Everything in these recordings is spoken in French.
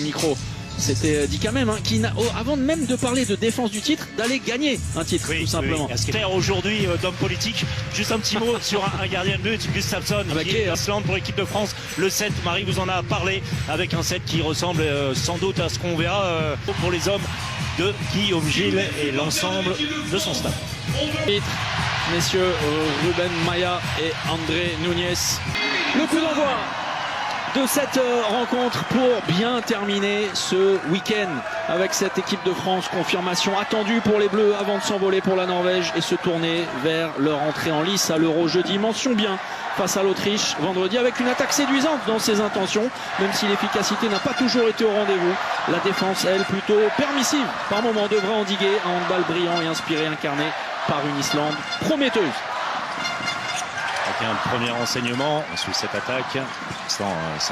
micro. C'était dit quand même, qui avant même de parler de défense du titre, d'aller gagner un titre, tout simplement. Oui. Faire aujourd'hui d'homme politique, juste un petit mot sur un gardien de but, Gustafsson, qui est Islande pour l'équipe de France. Le 7, Marie vous en a parlé, avec un 7 qui ressemble sans doute à ce qu'on verra pour les hommes de Guillaume Gilles et l'ensemble de son staff. Messieurs Ruben Maya et André Núñez. Le coup d'envoi de cette rencontre pour bien terminer ce week-end avec cette équipe de France. Confirmation attendue pour les Bleus avant de s'envoler pour la Norvège et se tourner vers leur entrée en lice à l'Euro jeudi. Mention bien face à l'Autriche vendredi avec une attaque séduisante dans ses intentions, même si l'efficacité n'a pas toujours été au rendez-vous. La défense, elle, plutôt permissive par moments, devrait endiguer un handball brillant et inspiré, incarné par une Islande prometteuse. Avec un premier renseignement sous cette attaque, ça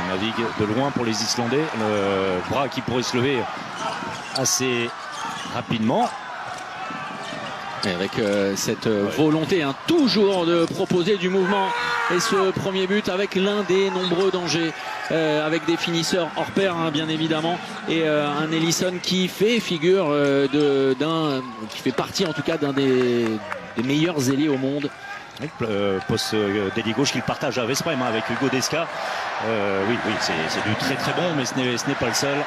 navigue de loin pour les Islandais. Le bras qui pourrait se lever assez rapidement. Et avec cette volonté toujours de proposer du mouvement. Et ce premier but avec l'un des nombreux dangers, avec des finisseurs hors pair bien évidemment, et un Ellison qui fait figure qui fait partie en tout cas d'un des meilleurs ailiers au monde. Poste d'ailier gauche qu'il partage à Vesprem avec Hugo Desca. Oui, c'est du très très bon, mais ce n'est pas le seul.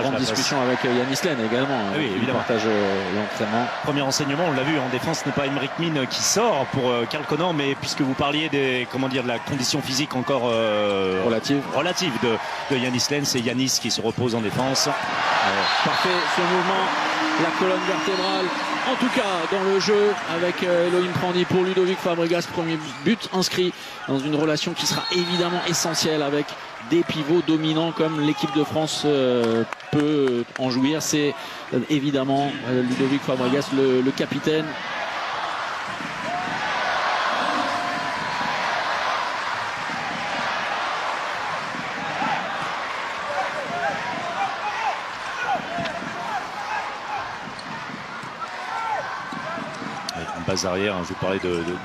Grande discussion avec Yannis Len également. Oui, évidemment. Partage l'entraînement. Premier renseignement, on l'a vu en défense, ce n'est pas Aymeric Min qui sort pour Karl Connor, mais puisque vous parliez de la condition physique encore relative de Yannis Len, c'est Yannis qui se repose en défense. Parfait ce mouvement, la colonne vertébrale. En tout cas, dans le jeu, avec Elohim Prandi pour Ludovic Fabregas, premier but inscrit dans une relation qui sera évidemment essentielle avec des pivots dominants comme l'équipe de France peut en jouir. C'est évidemment Ludovic Fabregas, le capitaine. Base arrière, je vous parlais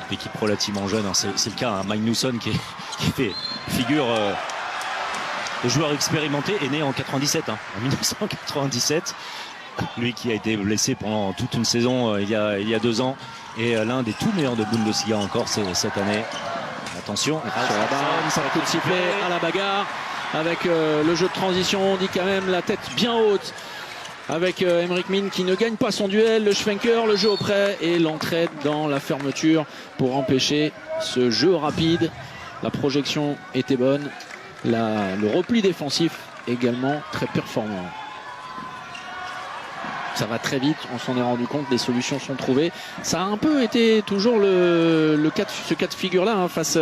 d'équipe relativement jeune, c'est le cas, Magnusson qui fait figure de joueur expérimenté, est né en 97, en 1997, lui qui a été blessé pendant toute une saison il y a 2 ans, et l'un des tout meilleurs de Bundesliga encore cette année. Attention, sur la barre, ça coup de sifflet à la bagarre avec le jeu de transition, on dit quand même la tête bien haute avec Aymeric Min qui ne gagne pas son duel, le Schwenker, le jeu auprès et l'entraide dans la fermeture pour empêcher ce jeu rapide. La projection était bonne, le repli défensif également très performant. Ça va très vite, on s'en est rendu compte, les solutions sont trouvées. Ça a un peu été toujours ce cas de figure là face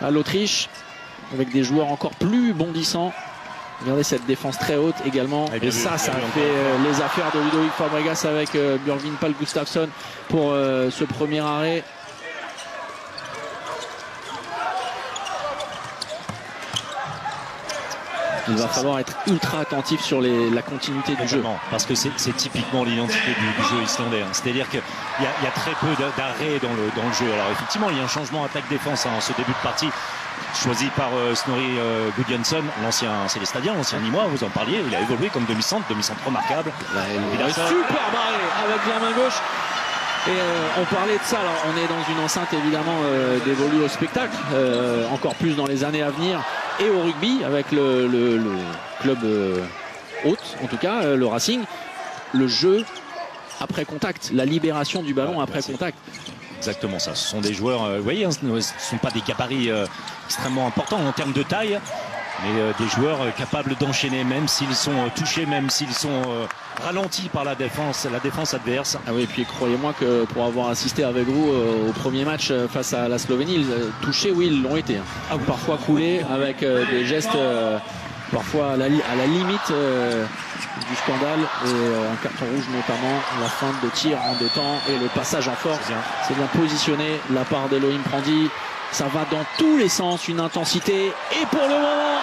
à l'Autriche, avec des joueurs encore plus bondissants. Regardez cette défense très haute également. Et ça a fait les affaires de Ludovic Fabregas avec Björgvin Pál Gustafsson pour ce premier arrêt. Il va falloir être ultra attentif sur la continuité du jeu. Parce que c'est typiquement l'identité du jeu islandais. C'est-à-dire qu'il y a très peu d'arrêts dans le jeu. Alors effectivement, il y a un changement attaque-défense en ce début de partie, choisi par Snorri Gudjonsson, l'ancien Célestadien, l'ancien Nîmois, vous en parliez. Il a évolué comme demi-centre remarquable. Il a super barré avec la main gauche. Et on parlait de ça, alors on est dans une enceinte évidemment dévolue au spectacle, encore plus dans les années à venir, et au rugby avec le club hôte, en tout cas le Racing. Le jeu après contact, la libération du ballon après contact. Exactement ça, ce sont des joueurs, vous voyez, ce ne sont pas des gabarits extrêmement importants en termes de taille, mais des joueurs capables d'enchaîner même s'ils sont touchés, même s'ils sont ralentis par la défense adverse. Ah oui, et puis croyez-moi que pour avoir assisté avec vous au premier match face à la Slovénie, touchés, oui, ils l'ont été. Parfois coulés avec des gestes parfois à la limite du scandale, et un carton rouge notamment, la fin de tir en 2 temps et le passage en force. C'est bien positionné de la part d'Elohim Prandi. Ça va dans tous les sens, une intensité. Et pour le moment,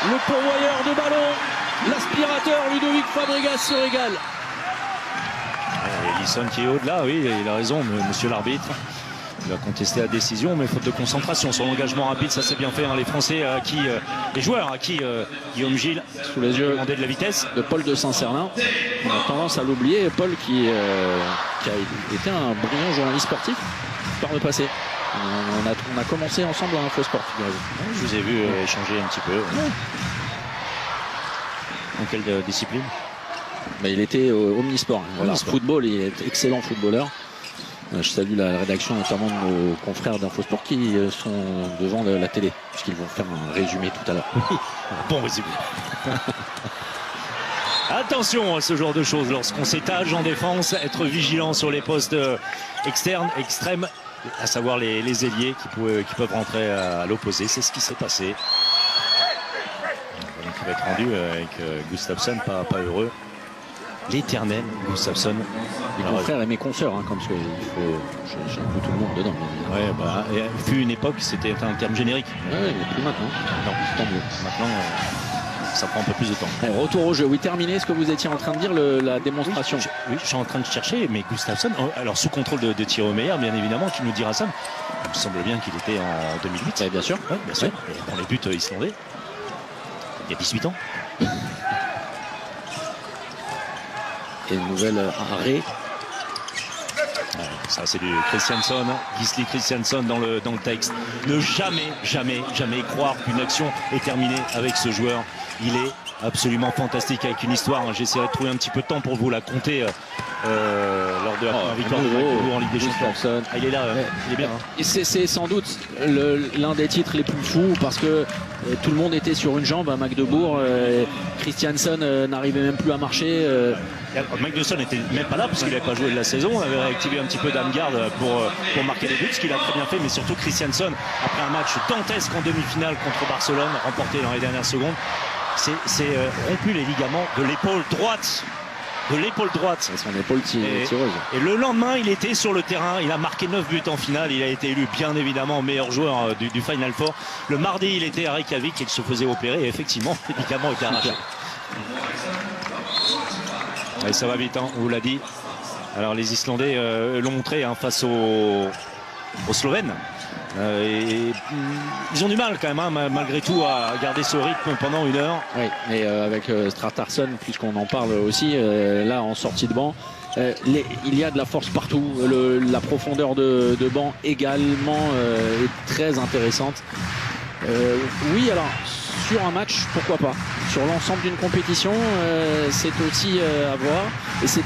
le pourvoyeur de ballon, l'aspirateur Ludovic Fabregas se régale. Ellison qui est au-delà, oui, il a raison, monsieur l'arbitre. Il a contesté la décision, mais faute de concentration. Son engagement rapide, ça s'est bien fait. Hein. Les Français, les joueurs à qui Guillaume Gilles sous les yeux demandait de la vitesse. De Paul de Saint-Cernin. On a tendance à l'oublier. Paul qui a été un brillant journaliste sportif par le passé. On a commencé ensemble dans l'Infosport. Je vous ai vu échanger un petit peu. Ouais. Dans quelle discipline? Mais il était omnisport. Voilà. Omnisport. Football, il est excellent footballeur. Je salue la rédaction, notamment de nos confrères d'Infosport qui sont devant la télé, puisqu'ils vont faire un résumé tout à l'heure. Bon résumé. Attention à ce genre de choses lorsqu'on s'étage en défense, être vigilant sur les postes externes, extrêmes, à savoir les ailiers qui peuvent rentrer à l'opposé. C'est ce qui s'est passé. Donc il va être rendu avec Gustafsson, pas heureux. L'éternel Gustafsson. Mes confrères et mes consoeurs, hein, comme ça, j'ai un peu tout le monde dedans. Ouais, bah, il fut une époque, c'était un terme générique. Ouais, mais plus maintenant. Non, tant mieux. Maintenant, ça prend un peu plus de temps. Allez, retour au jeu. Oui, terminé ce que vous étiez en train de dire, la démonstration. Oui, je suis en train de chercher, mais Gustafsson, alors sous contrôle de Thierry Meyer, bien évidemment, qui nous dira ça. Il me semble bien qu'il était en 2008. Ouais, bien sûr. Ouais, bien sûr. Et dans les buts islandais, il y a 18 ans. Et une nouvelle arrêt. Ça c'est du Christiansson, Gisli Christiansson dans le texte. Ne jamais croire qu'une action est terminée avec ce joueur. Il est absolument fantastique avec une histoire. J'essaierai de trouver un petit peu de temps pour vous la compter lors de la première victoire de Magdebourg en Ligue des Champions. Il est là, il est bien. Hein. C'est sans doute l'un des titres les plus fous parce que tout le monde était sur une jambe à Magdebourg. Christiansson n'arrivait même plus à marcher. Magnusson n'était même pas là parce qu'il n'avait pas joué de la saison. On avait réactivé un petit peu Damgard pour marquer des buts, ce qu'il a très bien fait. Mais surtout Christiansson, après un match dantesque en demi-finale contre Barcelone, remporté dans les dernières secondes, c'est rompu les ligaments de l'épaule droite. De l'épaule droite. Et son épaule tireuse. Et le lendemain, il était sur le terrain. Il a marqué 9 buts en finale. Il a été élu bien évidemment meilleur joueur du Final Four. Le mardi, il était à Reykjavik. Il se faisait opérer. Et effectivement, les ligaments étaient arrachés. Et ça va vite, hein, on vous l'a dit. Alors les Islandais l'ont montré hein, face aux Slovènes. Ils ont du mal quand même, hein, malgré tout, à garder ce rythme pendant une heure. Oui, mais avec Stratarsson, puisqu'on en parle aussi, là en sortie de banc, il y a de la force partout. La profondeur de banc également est très intéressante. Oui, alors sur un match, pourquoi pas. Sur l'ensemble d'une compétition, c'est aussi à voir. Et c'est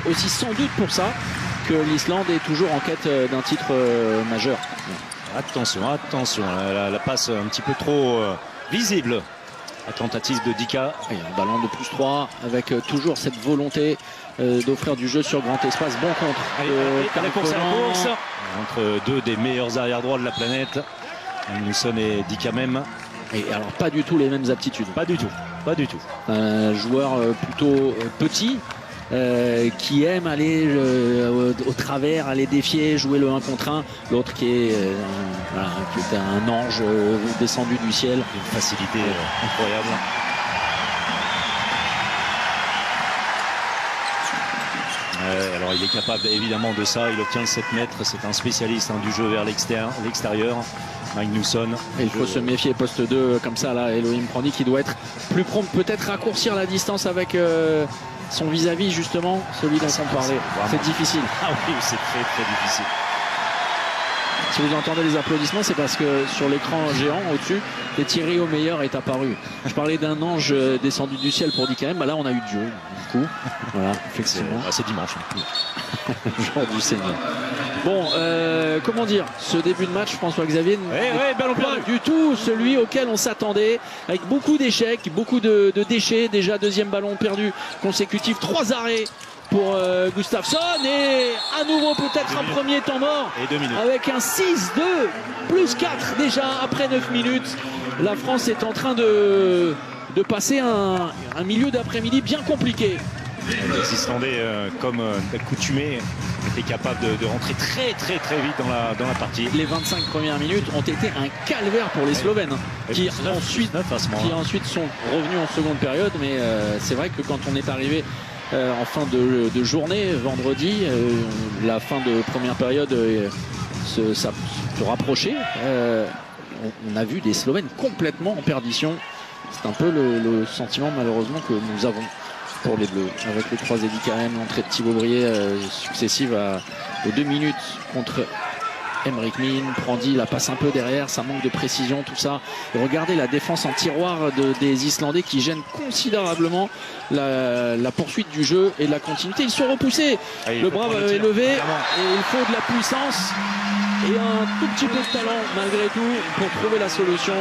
aussi sans doute pour ça que l'Islande est toujours en quête d'un titre majeur. Attention, la passe un petit peu trop visible. La tentative de Dika. Et un ballon de +3 avec toujours cette volonté d'offrir du jeu sur grand espace. Bon contre. La course entre deux des meilleurs arrière-droits de la planète. Magnusson et Dika même. Et alors pas du tout les mêmes aptitudes. Pas du tout. Un joueur plutôt petit. Qui aime aller au travers, aller défier, jouer le 1 contre 1. L'autre qui est un ange descendu du ciel. Une facilité incroyable. Alors il est capable évidemment de ça. Il obtient le 7 mètres. C'est un spécialiste du jeu vers l'extérieur. Magnusson. Et il faut se méfier poste 2 comme ça là. Elohim Prandi qui doit être plus prompt, peut-être raccourcir la distance avec son vis-à-vis justement, celui dont on parlait. C'est difficile. Ah oui, c'est très difficile. Si vous entendez les applaudissements, c'est parce que sur l'écran géant au-dessus, Thierry Meyer est apparu. Je parlais d'un ange descendu du ciel pour Dika. Là, on a eu Dieu. Du coup, voilà, effectivement. C'est dimanche. Jour du Seigneur. Bon, comment dire, ce début de match, François-Xavier, ballon pas du tout celui auquel on s'attendait, avec beaucoup d'échecs, beaucoup de déchets. Déjà, deuxième ballon perdu consécutif, 3 arrêts pour Gustafsson et à nouveau peut-être un premier temps mort et 2 minutes. Avec un 6-2 +4 déjà après 9 minutes. La France est en train de passer un milieu d'après-midi bien compliqué. Les Islandais, comme accoutumés, étaient capables de rentrer très vite dans la partie. Les 25 premières minutes ont été un calvaire pour les Slovènes, qui ensuite sont revenus en seconde période. Mais c'est vrai que quand on est arrivé en fin de journée, vendredi, la fin de première période se rapprocher. On a vu des Slovènes complètement en perdition. C'est un peu le sentiment malheureusement que nous avons pour les Bleus. Avec le 3 quand même, l'entrée de Thibaut Brié successive aux 2 minutes contre Emric Min. Prandi la passe un peu derrière, ça manque de précision, tout ça. Et regardez la défense en tiroir des Islandais qui gênent considérablement la poursuite du jeu et de la continuité. Ils sont repoussés, le bras est levé et il faut de la puissance et un tout petit peu de talent malgré tout pour trouver la solution.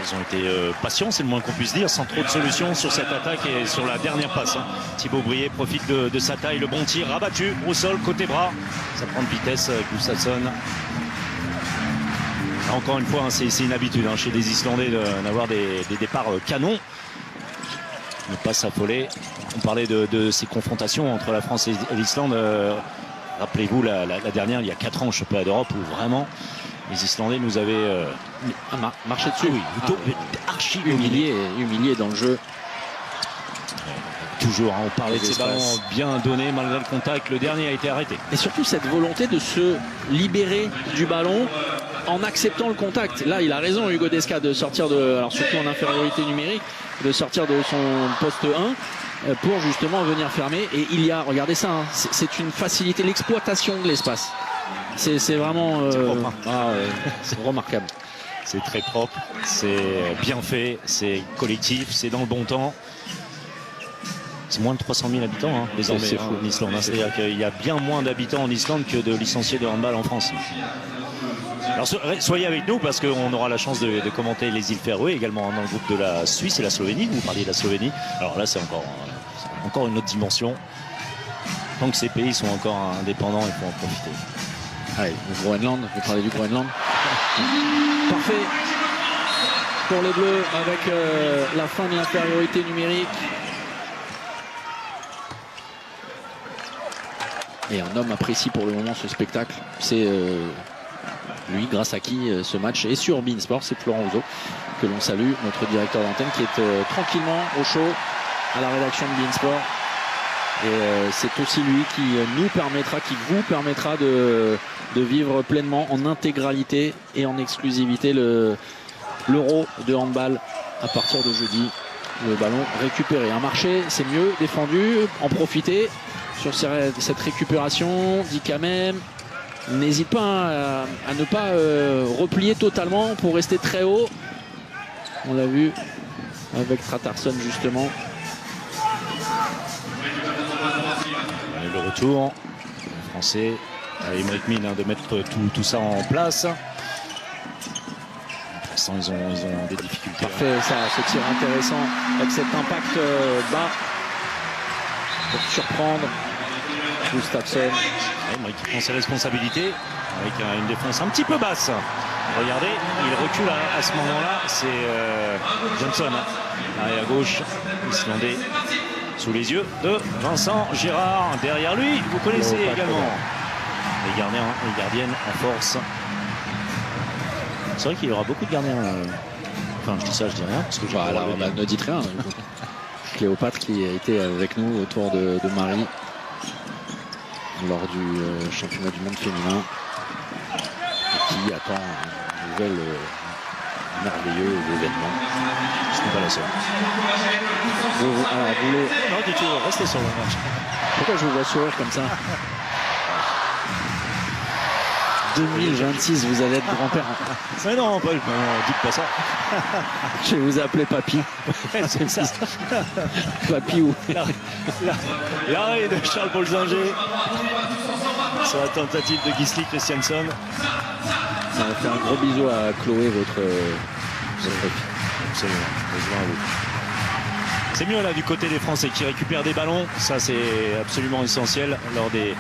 Ils ont été patients, c'est le moins qu'on puisse dire, sans trop de solutions sur cette attaque et sur la dernière passe. Thibaut Brié profite de sa taille, le bon tir rabattu au sol, côté bras. Ça prend de vitesse, Gustafsson. Encore une fois, c'est une habitude chez les Islandais d'avoir des départs canons. Ne pas s'affoler. On parlait de ces confrontations entre la France et l'Islande. Rappelez-vous la dernière, il y a 4 ans, au championnat d'Europe, où vraiment les Islandais nous avaient marché dessus. Oui, archi humilié dans le jeu. Toujours, on parlait de ces ballons bien donnés malgré le contact. Le dernier a été arrêté. Et surtout cette volonté de se libérer du ballon en acceptant le contact. Là, il a raison, Hugo Desca, de sortir alors surtout en infériorité numérique, de sortir de son poste 1 pour justement venir fermer. Et il y a, regardez ça, c'est une facilité, l'exploitation de l'espace. C'est vraiment c'est remarquable. C'est très propre, c'est bien fait, c'est collectif, c'est dans le bon temps. C'est moins de 300 000 habitants désormais en Islande. C'est-à-dire qu'il y a bien moins d'habitants en Islande que de licenciés de handball en France. Alors soyez avec nous parce qu'on aura la chance de commenter les îles Féroé, également dans le groupe de la Suisse et la Slovénie. Vous parliez de la Slovénie. Alors là, c'est encore une autre dimension. Tant que ces pays sont encore indépendants, il faut en profiter. Allez, le Groenland, vous parlez du Groenland. Parfait pour les Bleus avec la fin de l'infériorité numérique. Et un homme apprécie pour le moment ce spectacle. C'est lui, grâce à qui ce match est sur beIN Sport. C'est Florent Ouzo, que l'on salue, notre directeur d'antenne, qui est tranquillement au chaud à la rédaction de beIN Sport. Et c'est aussi lui qui nous permettra, qui vous permettra de vivre pleinement en intégralité et en exclusivité l'Euro de handball à partir de jeudi. Le ballon récupéré. Un marché, c'est mieux défendu, en profiter sur cette récupération. Dit quand même, n'hésite pas à ne pas replier totalement pour rester très haut. On l'a vu avec Tratarsson justement. Le retour français à Emric Min de mettre tout ça en place. Pour l'instant, ils ont des difficultés. Parfait, ça, ce tir intéressant avec cet impact bas pour surprendre Gustafsson. Emric qui prend ses responsabilités avec une défense un petit peu basse. Regardez, il recule à ce moment-là. C'est Johnson, arrière à gauche, islandais. Sous les yeux de Vincent Gérard. Derrière lui, vous connaissez également les gardiens et les gardiennes en force. C'est vrai qu'il y aura beaucoup de gardiens. Enfin, je dis ça, je dis rien. Parce que ne dites rien. Cléopâtre qui a été avec nous autour de Marie lors du championnat du monde féminin. Et qui attend un nouvel merveilleux événement. Ce n'est pas la seule. Alors, vous voulez... Non, du tout, restez sur le match. Pourquoi je vous vois sourire comme ça? 2026, vous allez être grand-père. Mais non, Paul, dites pas ça. Je vais vous appeler Papy. C'est ça. Papy ou... L'arrêt de Charles Bolzinger sur la tentative de Gisli Christiansen. Ça va faire un gros bisou à Chloé, votre fille. Absolument. C'est mieux là du côté des Français qui récupèrent des ballons. Ça, c'est absolument essentiel. Lors des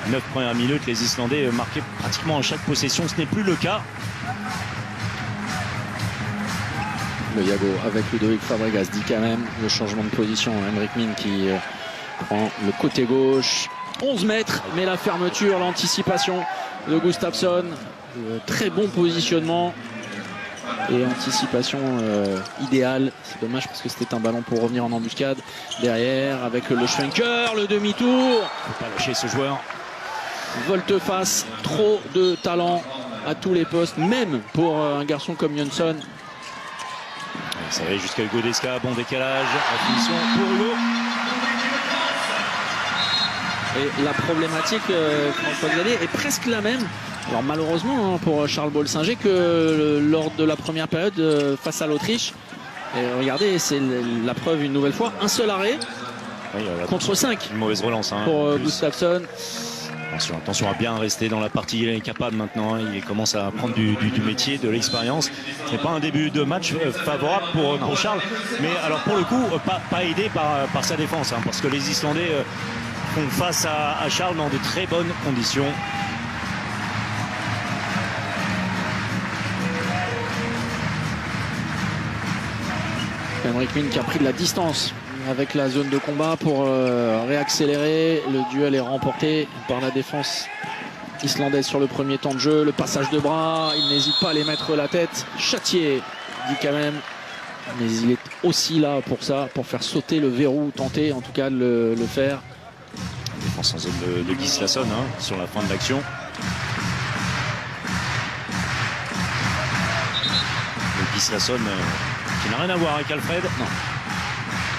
9 premières minutes, les Islandais marquaient pratiquement à chaque possession. Ce n'est plus le cas. Le Yago avec Ludovic Fabregas dit quand même le changement de position. Emric Min qui prend le côté gauche. 11 mètres, mais la fermeture, l'anticipation de Gustafsson. Très bon positionnement. Et anticipation idéale. C'est dommage parce que c'était un ballon pour revenir en embuscade. Derrière avec le Schwenker, le demi-tour. Faut pas lâcher ce joueur. volte-face, trop de talent à tous les postes, même pour un garçon comme Jönsson. Ça va jusqu'à Hugo Desca, bon décalage, la finition pour Hugo. Et la problématique, François Xavier, est presque la même. Alors malheureusement pour Charles Bolsinger que lors de la première période face à l'Autriche. Et regardez, c'est la preuve une nouvelle fois. Un seul arrêt contre 5. Une mauvaise relance pour Gustafsson. Attention à bien rester dans la partie, il est capable maintenant, il commence à prendre du métier, de l'expérience. Ce n'est pas un début de match favorable pour Charles, mais alors pour le coup, pas aidé par sa défense, parce que les Islandais font face à Charles dans de très bonnes conditions. Henrik Min qui a pris de la distance avec la zone de combat pour réaccélérer. Le duel est remporté par la défense islandaise sur le premier temps de jeu. Le passage de bras, il n'hésite pas à les mettre la tête. Châtier dit quand même, mais il est aussi là pour ça, pour faire sauter le verrou, tenter en tout cas de le faire. Défense en zone de Gislason sur la fin de l'action. Gislason qui n'a rien à voir avec Alfred. Non.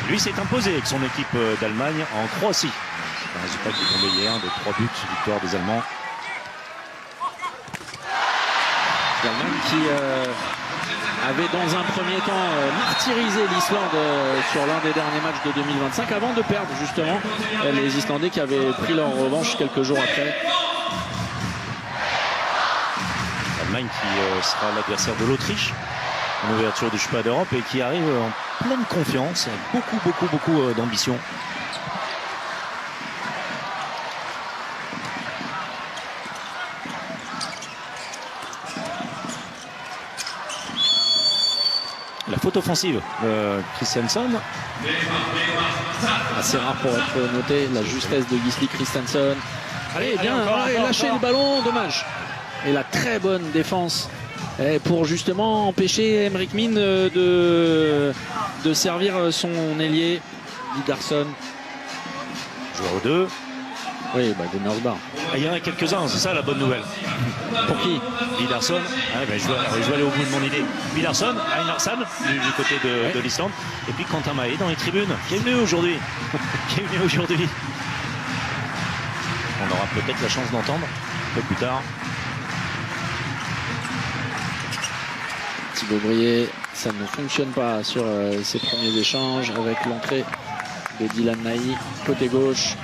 Lui s'est imposé avec son équipe d'Allemagne en Croatie. C'est un résultat qui est tombé hier de 3 buts, victoire des Allemands. L'Allemagne qui avait dans un premier temps martyrisé l'Islande sur l'un des derniers matchs de 2025 avant de perdre justement les Islandais qui avaient pris leur revanche quelques jours après. L'Allemagne qui sera l'adversaire de l'Autriche en ouverture du championnat d'Europe et qui arrive en pleine confiance, avec beaucoup d'ambition. La faute offensive de Christensen. Assez rare pour être noté, la justesse de Gisli Christensen. Allez, bien, lâcher le ballon, dommage. Et la très bonne défense pour justement empêcher Henrik Min de servir son ailier, Vidarsson. Joueur au 2. Oui, Gunnarsbar. Il y en a quelques-uns, c'est ça la bonne nouvelle. Pour qui? Vidarsson. Je vais aller au bout de mon idée. Vidarsson, Einarsson du côté de l'Islande. Et puis Quentin Mahé dans les tribunes. Qui est venu aujourd'hui. On aura peut-être la chance d'entendre un peu plus tard. Thibaut Brier, ça ne fonctionne pas sur ses premiers échanges avec l'entrée de Dylan Naï, côté gauche.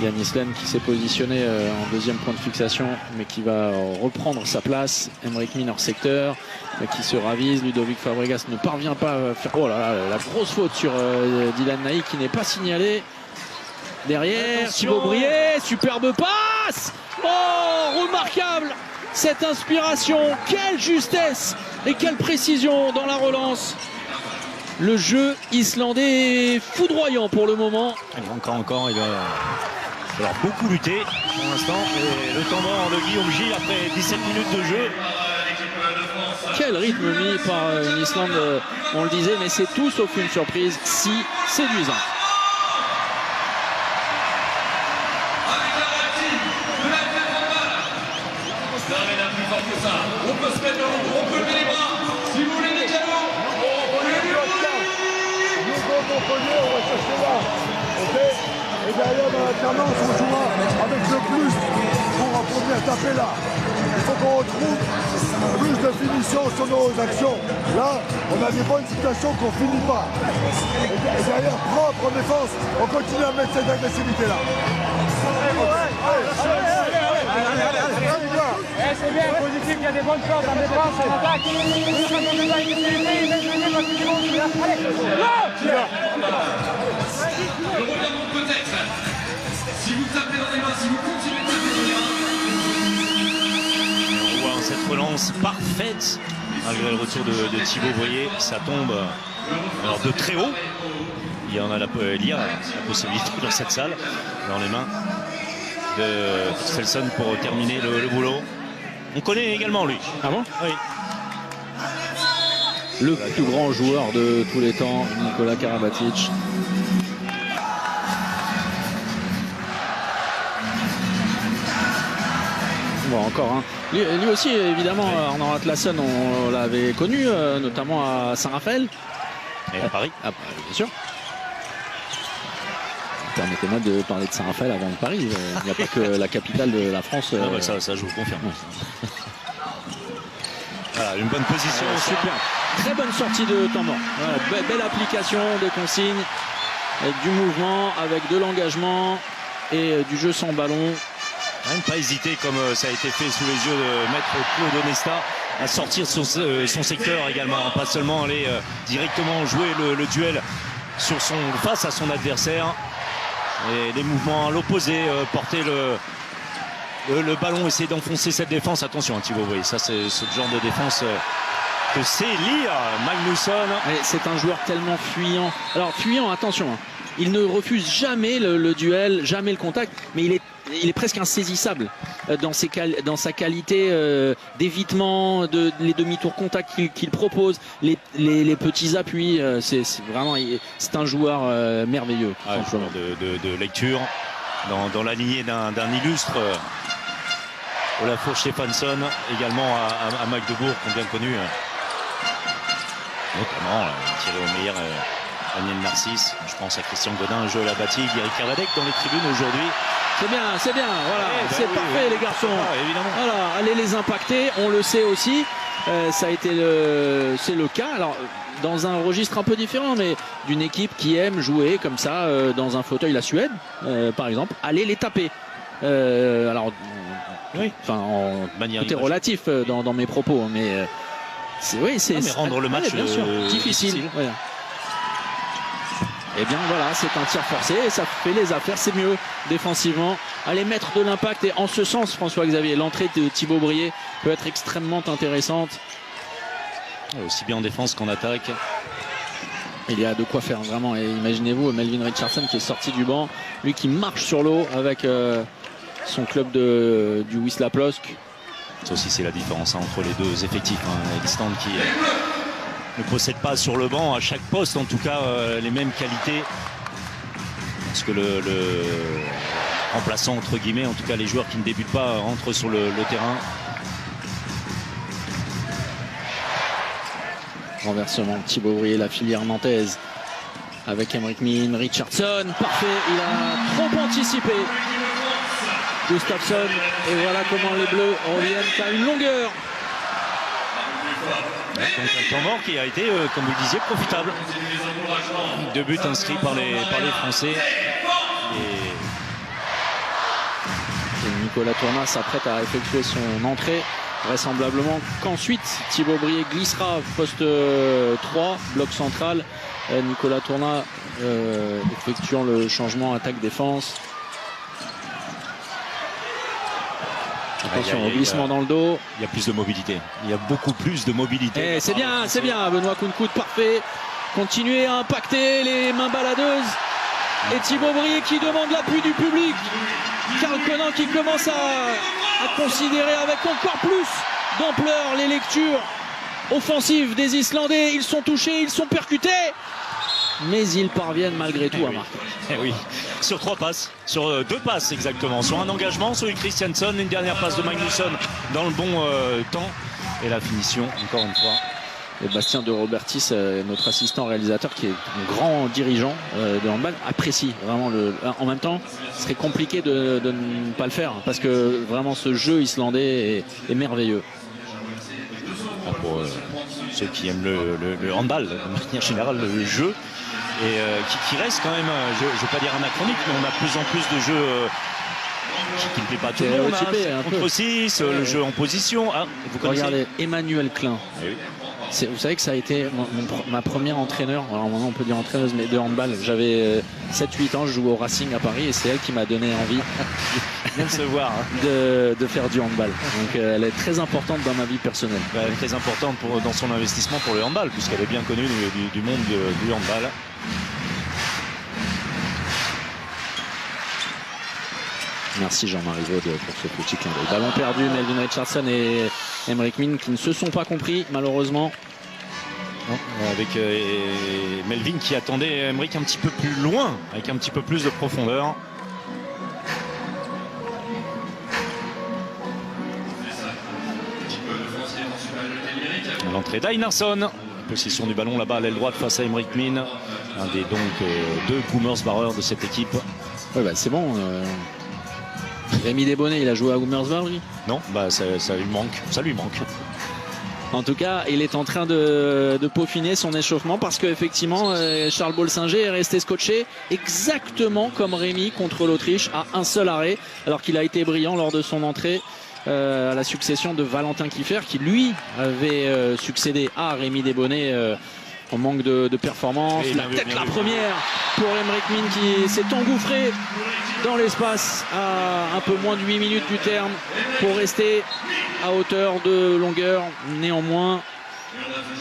Yannis Lem qui s'est positionné en deuxième point de fixation mais qui va reprendre sa place. Henrik Min hors secteur qui se ravise. Ludovic Fabregas ne parvient pas à faire... Oh là là, la grosse faute sur Dylan Naï qui n'est pas signalée. Derrière, Thibaut Brier, superbe passe. Oh, remarquable cette inspiration, quelle justesse et quelle précision dans la relance. Le jeu islandais est foudroyant pour le moment. Encore, il va falloir beaucoup lutter pour l'instant. Et le temps mort de Guillaume Gilles après 17 minutes de jeu. Quel rythme mis par une Islande, on le disait, mais c'est tout sauf une surprise si séduisante. On peut se mettre on peut lever les bras. Si vous voulez des cadeaux, on peut les Nous, quand on connaît, on va chercher là. Ok. Et derrière, dans l'alternance, on jouera avec le plus pour venir taper là. Il faut qu'on retrouve plus de finition sur nos actions. Là, on a des bonnes situations qu'on ne finit pas. Et derrière, propre en défense, on continue à mettre cette agressivité là. C'est bien, positif, il y a des bonnes choses en défense, en attaque. Je reviendrai peut-être. Si vous tapez dans les mains, si vous continuez de taper dans les mains. On voit cette relance parfaite. Malgré le retour de Thibaut Brier, ça tombe alors de très haut. Il y a la possibilité dans cette salle, dans les mains de Selson pour terminer le boulot. On connaît également lui. Ah bon? Oui. Le plus grand joueur de tous les temps, Nikola Karabatic. voir encore. Hein. Lui aussi, évidemment, Arnaud Atlason, on l'avait connu, notamment à Saint-Raphaël. Et à Paris. Ah, bien sûr. Permettez-moi de parler de Saint-Raphaël avant de Paris. Il n'y a pas que la capitale de la France. Ça, je vous confirme. Voilà, une bonne position. Super. Très bonne sortie de temps mort. Voilà, belle application des consignes, avec du mouvement, avec de l'engagement et du jeu sans ballon. Ne pas hésiter, comme ça a été fait sous les yeux de maître Claude Onesta, à sortir son secteur également, pas seulement aller directement jouer le duel face à son adversaire. Et les mouvements à l'opposé, porter le ballon, essayer d'enfoncer cette défense. Attention, hein, Thibaut, vous voyez, ça c'est ce genre de défense que sait lire Magnusson. C'est un joueur tellement fuyant. Alors fuyant, attention, hein, il ne refuse jamais le duel, jamais le contact, mais il est presque insaisissable dans sa qualité d'évitement, les demi-tours contact qu'il propose, les petits appuis. C'est un joueur merveilleux. De lecture dans la lignée d'un illustre Olafur Stefansson, également à Magdebourg, qu'on bien connu, notamment tiré au meilleur Daniel Narcisse. Je pense à Christian Godin, Joël Abati, Eric Kervadec dans les tribunes aujourd'hui. C'est bien, voilà, c'est parfait les garçons. Évidemment. Voilà, allez les impacter, on le sait aussi. Ça a été c'est le cas. Alors dans un registre un peu différent, mais d'une équipe qui aime jouer comme ça dans un fauteuil, la Suède, par exemple, allez les taper. Alors, oui. Enfin, tout est relatif dans mes propos, mais mais rendre le match bien sûr, difficile. Ouais. Et bien voilà, c'est un tir forcé et ça fait les affaires, c'est mieux défensivement. Allez mettre de l'impact et en ce sens, François-Xavier, l'entrée de Thibaut Brié peut être extrêmement intéressante. Aussi bien en défense qu'en attaque. Il y a de quoi faire vraiment. Et imaginez-vous Melvin Richardson qui est sorti du banc, lui qui marche sur l'eau avec son club du Wisła Płock. Ça aussi c'est la différence entre les deux effectifs. Elstand qui ne possède pas sur le banc à chaque poste en tout cas les mêmes qualités. Parce que le remplaçant entre guillemets, en tout cas les joueurs qui ne débutent pas rentrent sur le terrain. Renversement, Thibaut Brié, la filière nantaise avec Emric Min, Richardson, parfait, il a trop anticipé Gustafsson, et voilà comment les Bleus reviennent à une longueur. Donc un temps mort qui a été, comme vous le disiez, profitable. 2 buts inscrits par les Français. Et Nicolas Tourna s'apprête à effectuer son entrée. Vraisemblablement qu'ensuite Thibaut Brié glissera poste 3, bloc central. Nicolas Tourna effectuant le changement attaque-défense. Attention au glissement dans le dos. Il y a plus de mobilité. Il y a beaucoup plus de mobilité. Et c'est bien. Benoît Kounkout, parfait. Continuez à impacter les mains baladeuses. Et Thibaut Brié qui demande l'appui du public. Karl Conan qui commence à considérer avec encore plus d'ampleur les lectures offensives des Islandais. Ils sont touchés, ils sont percutés. Mais ils parviennent malgré tout à marquer. Oui, sur 3 passes, sur 2 passes exactement, sur un engagement, celui de Christiansson, une dernière passe de Magnusson dans le bon temps, et la finition encore une fois. Et Bastien de Robertis, notre assistant réalisateur qui est un grand dirigeant de handball, apprécie vraiment en même temps, ce serait compliqué de ne pas le faire parce que vraiment ce jeu islandais est merveilleux. Pour ceux qui aiment le handball, de manière générale, le jeu, et qui reste quand même, je ne vais pas dire anachronique, mais on a de plus en plus de jeux qui ne plaît pas à tout le monde. Contre 6, le jeu en position. Vous connaissez ? Regardez, Emmanuel Klein. Oui. Vous savez que ça a été ma première entraîneur, alors maintenant on peut dire entraîneuse, mais de handball. J'avais 7-8 ans, je jouais au Racing à Paris et c'est elle qui m'a donné envie de se voir de faire du handball. Donc elle est très importante dans ma vie personnelle. Elle est très importante dans son investissement pour le handball, puisqu'elle est bien connue du monde du handball. Merci Jean-Marie Vaud pour ce petit clin d'œil. Ballon perdu, Melvin Richardson et Emric Min qui ne se sont pas compris malheureusement. Non, avec Melvin qui attendait Emric un petit peu plus loin, avec un petit peu plus de profondeur. L'entrée d'Einarsson. Possession du ballon là-bas à l'aile droite face à Aymeric Min. Un des deux Gummersbauer de cette équipe. Ouais, bah, c'est bon. Rémi Desbonnets, il a joué à Gummersbach, lui? Non, bah, ça lui manque. Ça lui manque. En tout cas, il est en train de peaufiner son échauffement parce qu'effectivement, Charles Bolsinger est resté scotché exactement comme Rémi contre l'Autriche à un seul arrêt, alors qu'il a été brillant lors de son entrée à la succession de Valentin Kiefer qui lui avait succédé à Rémi Desbonnets en manque de performance. Et la première pour Aymeric Min qui s'est engouffré dans l'espace à un peu moins de 8 minutes du terme pour rester à hauteur de longueur. Néanmoins,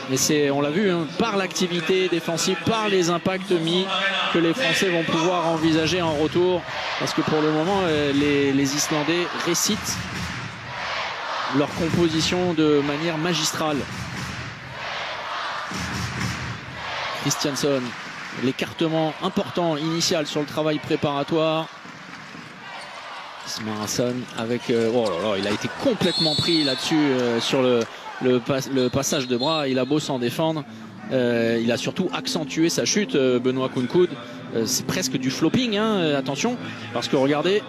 mais on l'a vu, hein, par l'activité défensive, par les impacts mis, que les Français vont pouvoir envisager en retour, parce que pour le moment les Islandais récitent leur composition de manière magistrale. Christiansson, l'écartement important initial sur le travail préparatoire. Smarsson avec oh là là, il a été complètement pris là-dessus sur le passage de bras. Il a beau s'en défendre, il a surtout accentué sa chute. Benoît Kounkoud, c'est presque du flopping, hein, attention, parce que regardez,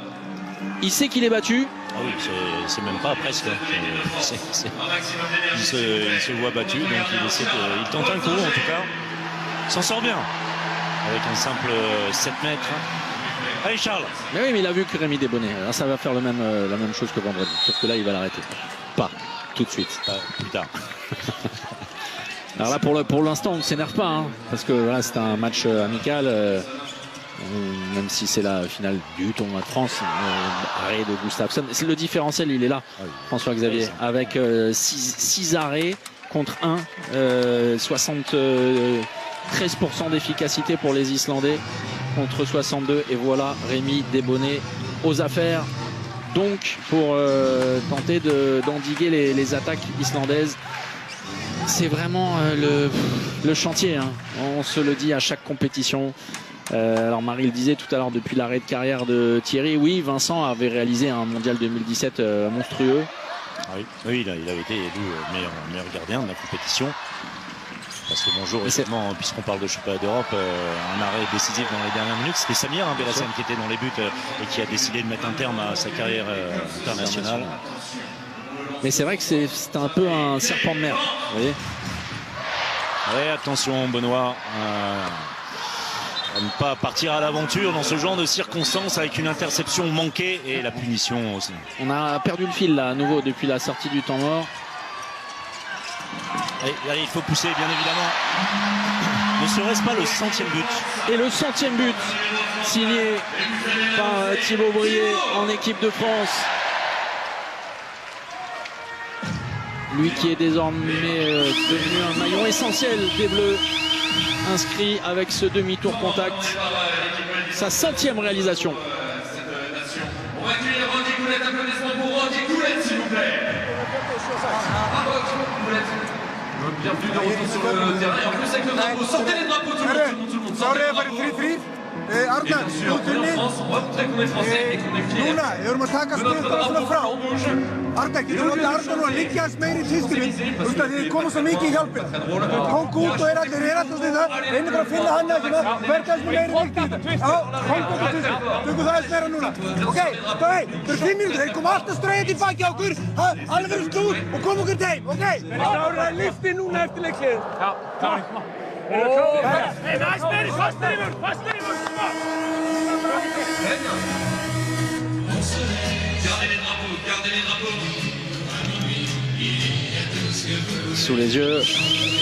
il sait qu'il est battu. Ah oui, c'est même pas presque. Il se voit battu, donc il tente un coup en tout cas. Il s'en sort bien avec un simple 7 mètres. Allez Charles. Mais oui, mais il a vu que Rémi Desbonnets. Alors ça va faire la même chose que vendredi. Sauf que là, il va l'arrêter. Pas tout de suite. Plus tard. Alors là, pour l'instant, on ne s'énerve pas. Hein, parce que voilà, c'est un match amical. Même si c'est la finale du tournoi de France. Arrêt de Gustafsson. Le différentiel, il est là, François-Xavier. Avec 6 arrêts contre 1. 73% d'efficacité pour les Islandais contre 62, et voilà Rémi Desbonnets aux affaires donc pour tenter d'endiguer les attaques islandaises. C'est vraiment le chantier, hein. On se le dit à chaque compétition. Alors Marie le disait tout à l'heure, depuis l'arrêt de carrière de Thierry, oui, Vincent avait réalisé un mondial 2017 monstrueux. Oui, il avait été élu meilleur gardien de la compétition. Parce que bonjour, effectivement, puisqu'on parle de championnat d'Europe, un arrêt décisif dans les dernières minutes. C'était Samir Belassen qui était dans les buts et qui a décidé de mettre un terme à sa carrière internationale. Mais c'est vrai que c'est un peu un serpent de mer, vous voyez. Ouais, attention Benoît, à ne pas partir à l'aventure dans ce genre de circonstances avec une interception manquée et la punition aussi. On a perdu le fil là à nouveau depuis la sortie du temps mort. Allez, il faut pousser bien évidemment. Ne serait-ce pas le 100e but? Et le 100e but signé par Thibaut Brier en équipe de France. Lui qui est désormais devenu un maillon essentiel des Bleus, inscrit avec ce demi-tour contact. Sa 100e réalisation. On va accueillir Randy Goulet, applaudissements pour Randy Goulet s'il vous plaît. Bienvenue de retour sur le terrain, et en plus avec le drapeau, sortez les drapeaux tout le monde, sortez les drapeaux. Et bien sûr, en France, on va montrer qu'on est français et qu'on est fiers. De notre drapeau blanc rouge. Arda, getur þú átti Arda nú að liggja aðeins meiri í tískunni? Þú veist að þið komum svo mikið í hjálpina. Komdu út og allir alltaf þetta. Reynir bara að finna hann ekki það. Verða aðeins meiri líkt í þetta. Já, komdu okkur til þetta. Tökum það aðeins meira núna. Ok, fyrir 5 mínútur. Þeir koma alltaf straight í baki á okkur. Alveg verður slúð og koma okkur heim, ok? Það er listi núna eftir leiklið. Já, klári. Aðeins meiri, fastur í vörn, fastur í vörn. Gardez les drapeaux. Sous les yeux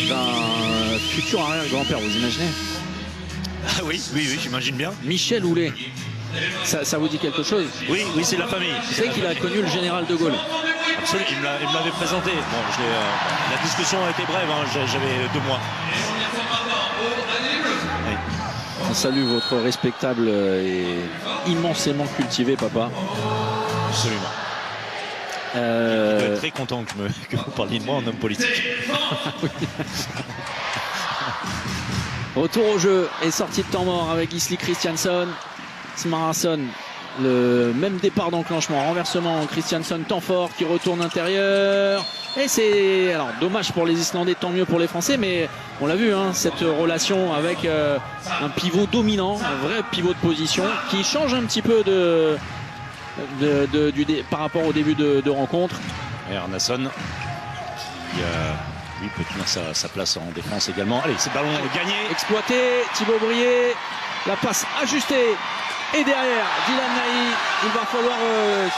d'un futur arrière-grand-père, vous imaginez? Ah oui, j'imagine bien. Michel Houlet. Ça vous dit quelque chose? Oui, c'est la famille. Vous savez qu'il a connu le général de Gaulle? Absolument, il me l'avait présenté. Bon, la discussion a été brève, hein, j'avais 2 mois. Oui. On salue votre respectable et immensément cultivé papa. Absolument. Je dois être très content que vous parliez de moi en homme politique. Retour au jeu et sortie de temps mort avec Gisli Christiansson. Smarsson Le même départ d'enclenchement, renversement, Christiansen, temps fort qui retourne intérieur. Et c'est alors dommage pour les Islandais, tant mieux pour les Français, mais on l'a vu, hein, cette relation avec un pivot dominant, un vrai pivot de position qui change un petit peu par rapport au début de rencontre. Et Arnason qui lui peut tenir sa place en défense également. Allez, c'est ballon gagné. Exploité, Thibaut Brié, la passe ajustée. Et derrière, Dylan Nahi, il va falloir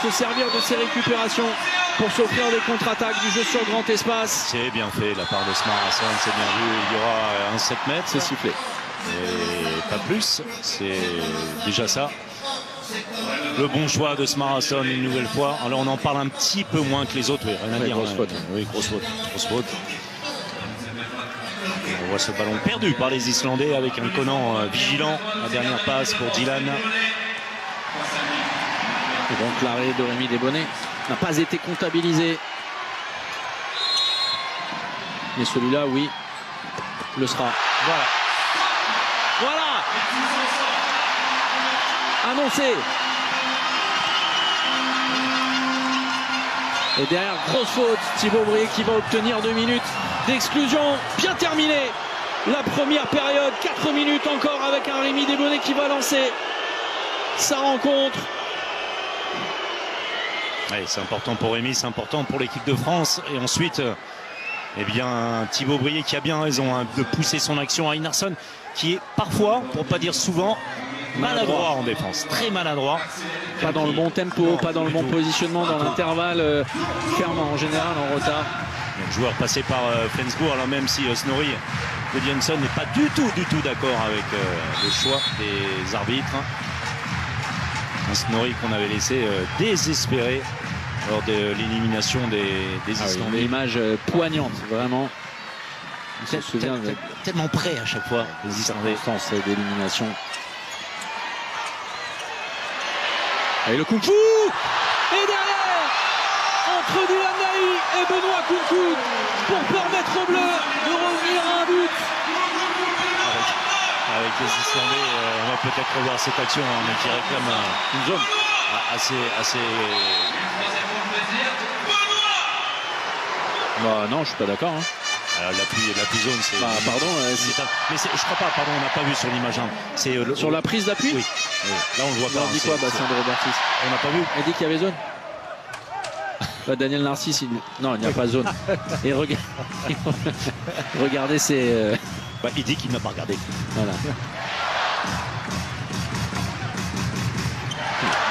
se servir de ses récupérations pour s'offrir des contre-attaques du jeu sur grand espace. C'est bien fait la part de Smarasson, c'est bien vu. Il y aura un 7 mètres. C'est sifflé. Et pas plus, c'est déjà ça. Le bon choix de Smarasson une nouvelle fois. Alors on en parle un petit peu moins que les autres. Oui, rien à dire. Grosse faute. Oui, grosse faute. Grosse faute. On voit ce ballon perdu par les Islandais avec un Conan vigilant. La dernière passe pour Dylan. Et donc l'arrêt de Rémi Desbonnets n'a pas été comptabilisé. Mais celui-là, oui, le sera. Voilà. Voilà. Annoncé. Et derrière, grosse faute, Thibaut Brié qui va obtenir 2 minutes d'exclusion. Bien terminé. La première période, 4 minutes encore avec un Rémi Desbonnets qui va lancer sa rencontre. Ouais, c'est important pour Rémi, c'est important pour l'équipe de France. Et ensuite, eh bien, Thibaut Brié qui a bien raison hein, de pousser son action à Einarsson, qui est parfois, pour pas dire souvent, maladroit en défense, très maladroit. Pas dans le bon tempo, Non, pas dans le bon positionnement, dans l'intervalle, ferme en général en retard. Le joueur passé par Flensburg, alors même si Snorri Gudjonsson n'est pas du tout d'accord avec le choix des arbitres. Un Snorri qu'on avait laissé désespéré lors de l'élimination des Islandais. Une image poignante, vraiment. On se souvient Tellement près à chaque fois, les des Islandais. circonstances d'élimination. Et le Kung Fu. Et derrière, entre Dylan Nahi et Benoît Kounkoun, pour permettre aux Bleus de revenir à un but. Avec les Islandais, on va peut-être revoir cette action hein, mais qui réclame une zone assez. Bah non, je suis pas d'accord. Hein. Alors l'appui zone, c'est. Bah, pardon, mais je crois pas, pardon, on n'a pas vu sur l'image. Hein. C'est sur la prise d'appui. Oui. Là on le voit pas. On dit quoi, Bastien de Robertis? On n'a pas vu. Il dit qu'il y avait zone. Bah, Daniel Narcisse, non, il n'y a pas zone. Et regardez ces. Bah, il dit qu'il n'a pas regardé. Voilà.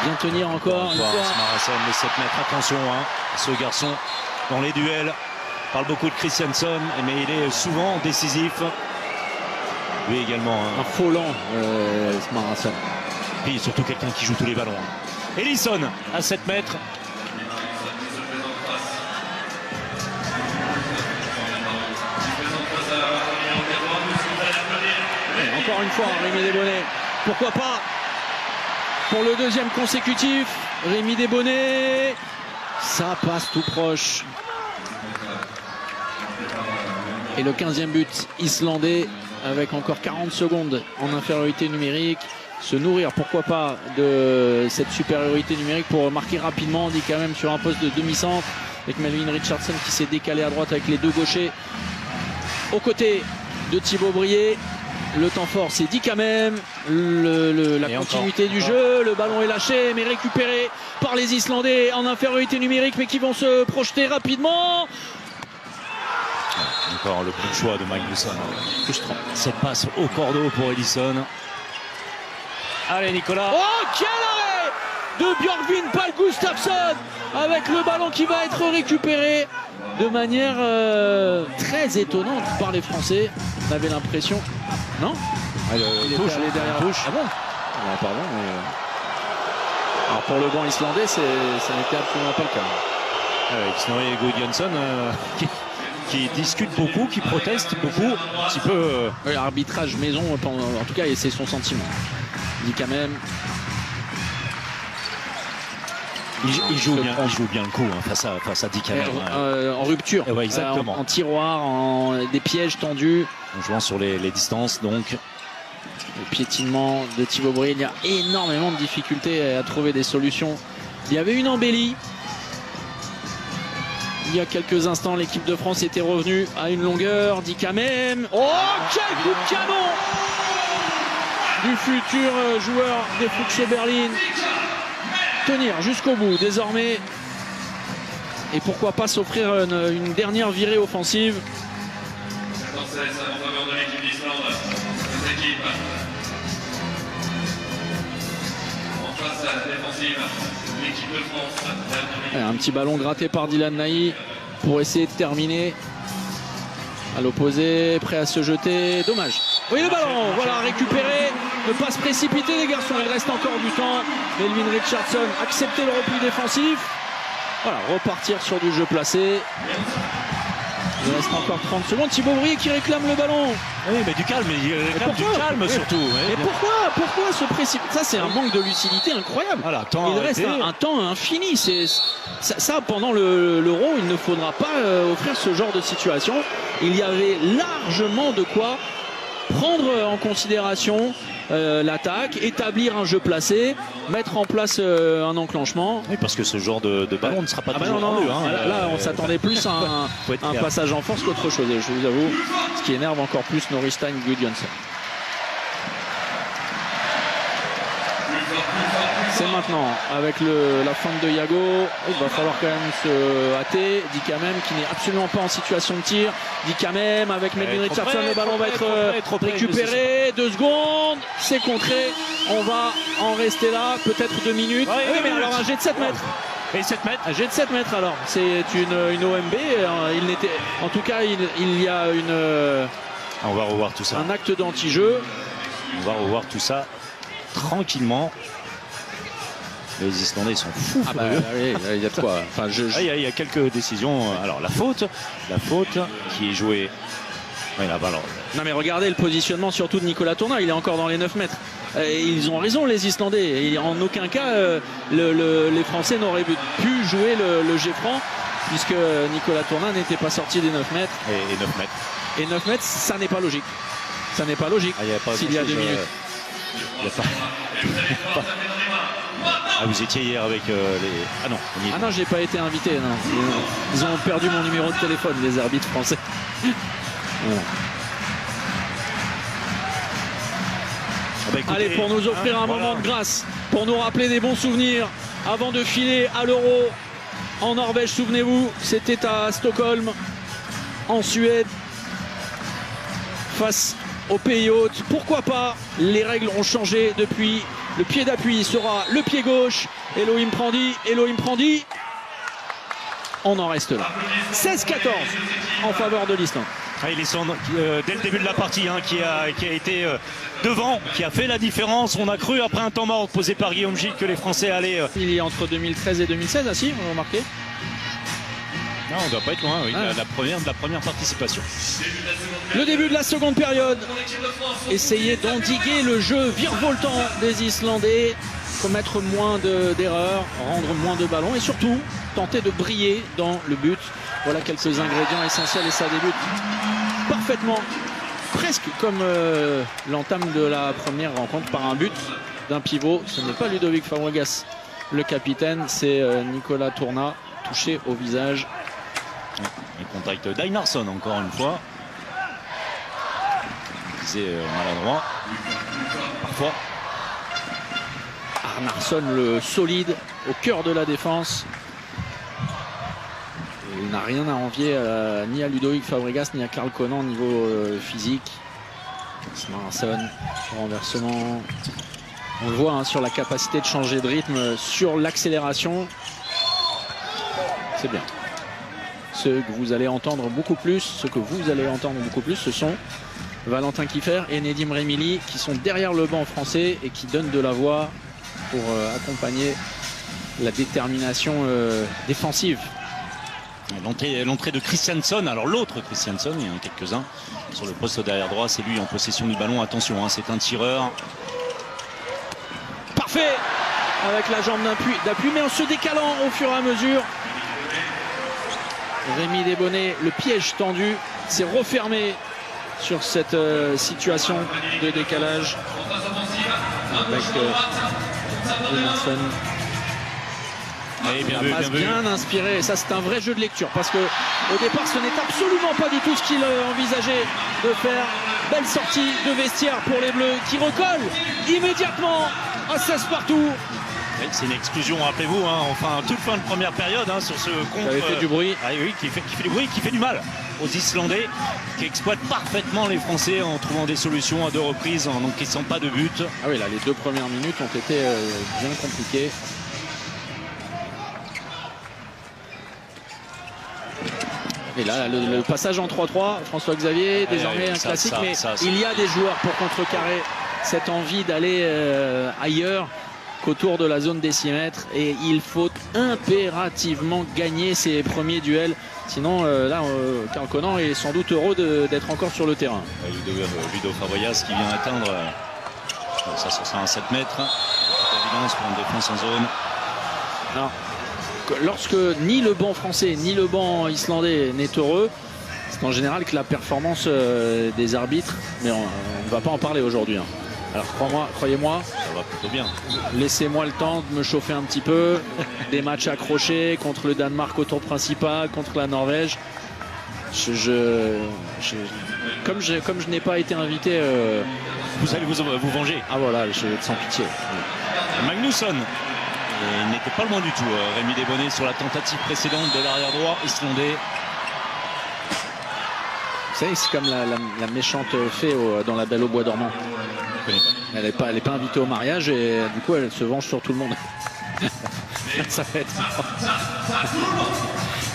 Bien tenir encore une fois. Smarasson, les 7 mètres, attention, hein, ce garçon dans les duels. On parle beaucoup de Christiansen, mais il est souvent décisif. Lui également. Un faux lent, Smarasson. Et surtout quelqu'un qui joue tous les ballons. Ellison à 7 mètres. Et encore une fois, Rémi Desbonnets. Pourquoi pas pour le deuxième consécutif. Rémi Desbonnets. Ça passe tout proche. Et le 15e but islandais avec encore 40 secondes en infériorité numérique. Se nourrir, pourquoi pas, de cette supériorité numérique pour marquer rapidement. On dit quand même sur un poste de demi-centre avec Melvin Richardson qui s'est décalé à droite avec les deux gauchers. Aux côtés de Thibaut Brié. Le temps fort, c'est dit quand même. La continuité du jeu. Le ballon est lâché, mais récupéré par les Islandais en infériorité numérique, mais qui vont se projeter rapidement. Encore le bon choix de Magnusson. Cette passe au cordeau pour Ellison. Allez Nicolas. Oh, quel arrêt de Björgvin Pál Gustafsson avec le ballon qui va être récupéré de manière très étonnante par les Français. On avait l'impression. Non, il était allé derrière. Touche. Ah bon ah, pardon, mais... Alors pour le banc islandais, ça n'était absolument pas le cas. Avec Snorri Gudjonsson qui discute beaucoup, qui proteste beaucoup, un petit peu. Arbitrage maison, en tout cas, et c'est son sentiment. Il dit quand même. Il joue bien le coup hein, face à Dick Hamel. En rupture, ouais, exactement. En tiroir, des pièges tendus. En jouant sur les distances, donc. Le piétinement de Thibaut Bourrier, il y a énormément de difficultés à trouver des solutions. Il y avait une embellie. Il y a quelques instants, l'équipe de France était revenue à une longueur. Dit quand même. Oh, quel coup de canon du futur joueur des Füchse Berlin. Tenir jusqu'au bout désormais. Et pourquoi pas s'offrir une dernière virée offensive. Un petit ballon gratté par Dylan Naï pour essayer de terminer. À l'opposé, prêt à se jeter. Dommage. Oui, le ballon, voilà, récupéré. Ne pas se précipiter, les garçons. Il reste encore du temps. Melvin Richardson, accepter le repli défensif. Voilà, repartir sur du jeu placé. Il reste encore 30 secondes. Thibaut Bourrier qui réclame le ballon. Oui, mais du calme, du calme surtout. Mais pourquoi se précipiter? Ça, c'est un manque de lucidité incroyable. Voilà, il reste un temps infini. Ça, pendant l'Euro, il ne faudra pas offrir ce genre de situation. Il y avait largement de quoi prendre en considération l'attaque, établir un jeu placé, mettre en place un enclenchement. Oui, parce que ce genre de ballon ne sera pas toujours rendu. Là, on s'attendait plus à un passage en force qu'autre chose. Et je vous avoue, ce qui énerve encore plus Norristein Gudjonsson. C'est maintenant, avec la feinte de Yago, il va falloir quand même se hâter. Dit quand même qui n'est absolument pas en situation de tir. Dit quand même avec Melvin Richardson, le ballon va être récupéré. 2 secondes, c'est contré. On va en rester là, peut-être 2 minutes. Oui, mais alors un jet de 7 mètres. Et 7 mètres. Un jet de 7 mètres alors. C'est une OMB. En tout cas, il y a on va revoir tout ça. Un acte d'anti-jeu. On va revoir tout ça tranquillement. Les Islandais sont fous. Oui, il y a de quoi. Enfin, il y a quelques décisions. Alors la faute qui est jouée. Oui, là, alors... Non mais regardez le positionnement surtout de Nicolas Tourna. Il est encore dans les 9 mètres. Et ils ont raison les Islandais. Et en aucun cas les Français n'auraient pu jouer le jet franc puisque Nicolas Tourna n'était pas sorti des 9 mètres. Et 9 mètres. Et 9 mètres, ça n'est pas logique. Ça n'est pas logique. S'il y a 2 minutes. Il y a pas... Ah, vous étiez hier avec les... Ah non, non, j'ai pas été invité. Non. Ils ont perdu mon numéro de téléphone, les arbitres français. Allez, pour nous offrir un moment de grâce, pour nous rappeler des bons souvenirs, avant de filer à l'Euro en Norvège, souvenez-vous, c'était à Stockholm, en Suède, face au pays hôte. Pourquoi pas? Les règles ont changé depuis. Le pied d'appui sera le pied gauche. Elohim Prandi. On en reste là. 16-14 en faveur de l'Islande. L'Islande, dès le début de la partie, qui a été devant, qui a fait la différence. On a cru après un temps mort posé par Guillaume Gilles que les Français allaient... Il y a entre 2013 et 2016, on a remarqué. Non, on ne doit pas être loin, oui. La première participation. Le début de la seconde période. Essayer d'endiguer le jeu virevoltant des Islandais, commettre moins d'erreurs, rendre moins de ballons et surtout tenter de briller dans le but. Voilà quelques ingrédients essentiels et ça débute parfaitement, presque comme l'entame de la première rencontre par un but d'un pivot. Ce n'est pas Ludovic Fabregas, le capitaine, c'est Nicolas Tourna, touché au visage. Le contact d'Einarsson encore une fois. C'est maladroit. Parfois. Arnarsson, le solide, au cœur de la défense. Et il n'a rien à envier ni à Ludovic Fabregas ni à Karl Conan au niveau physique. Arnarsson, renversement. On le voit sur la capacité de changer de rythme, sur l'accélération. C'est bien. Ce que vous allez entendre beaucoup plus, ce sont Valentin Kiefer et Nedim Remili qui sont derrière le banc français et qui donnent de la voix pour accompagner la détermination défensive. L'entrée de Christiansson, alors l'autre Christiansson, il y en a quelques-uns sur le poste derrière droit, c'est lui en possession du ballon. Attention, c'est un tireur. Parfait avec la jambe d'appui, mais en se décalant au fur et à mesure. Rémi Desbonnets, le piège tendu, s'est refermé sur cette situation de décalage avec Emerson. Et bien La vu, passe bien vu. bien inspirée. Et ça, c'est un vrai jeu de lecture parce que au départ, ce n'est absolument pas du tout ce qu'il envisageait de faire. Belle sortie de vestiaire pour les Bleus qui recollent immédiatement à 16 partout. Oui, c'est une exclusion, rappelez-vous, hein, enfin toute fin de première période sur ce contre. Ça avait fait du bruit. Ah oui, qui fait du bruit, qui fait du mal aux Islandais, qui exploitent parfaitement les Français en trouvant des solutions à 2 reprises, en n'encaissant pas de but. Ah oui, là, les 2 premières minutes ont été bien compliquées. Et là, le passage en 3-3, François-Xavier, désormais un classique, mais il y a des joueurs pour contrecarrer cette envie d'aller ailleurs qu'autour de la zone des 6 mètres. Et il faut impérativement gagner ces premiers duels. Sinon, là, Karl Conan est sans doute heureux d'être encore sur le terrain. Ludo Fabregas qui vient atteindre, ça sera un 7 mètres, toute évidence pour une défense en zone. Alors, lorsque ni le banc français ni le banc islandais n'est heureux, c'est en général que la performance des arbitres, mais on ne va pas en parler aujourd'hui. Alors croyez-moi, Ça va plutôt bien. laissez-moi le temps de me chauffer un petit peu. Des matchs accrochés contre le Danemark au tour principal, contre la Norvège. Comme je n'ai pas été invité, Vous allez vous venger. ah voilà, je vais être sans pitié. Magnusson. Et il n'était pas loin du tout, Rémi Desbonnets, sur la tentative précédente de l'arrière droit islandais. Vous savez, c'est comme la méchante fée dans La Belle au Bois dormant. Je connais pas. Elle n'est pas invitée au mariage et du coup elle se venge sur tout le monde. Ça va être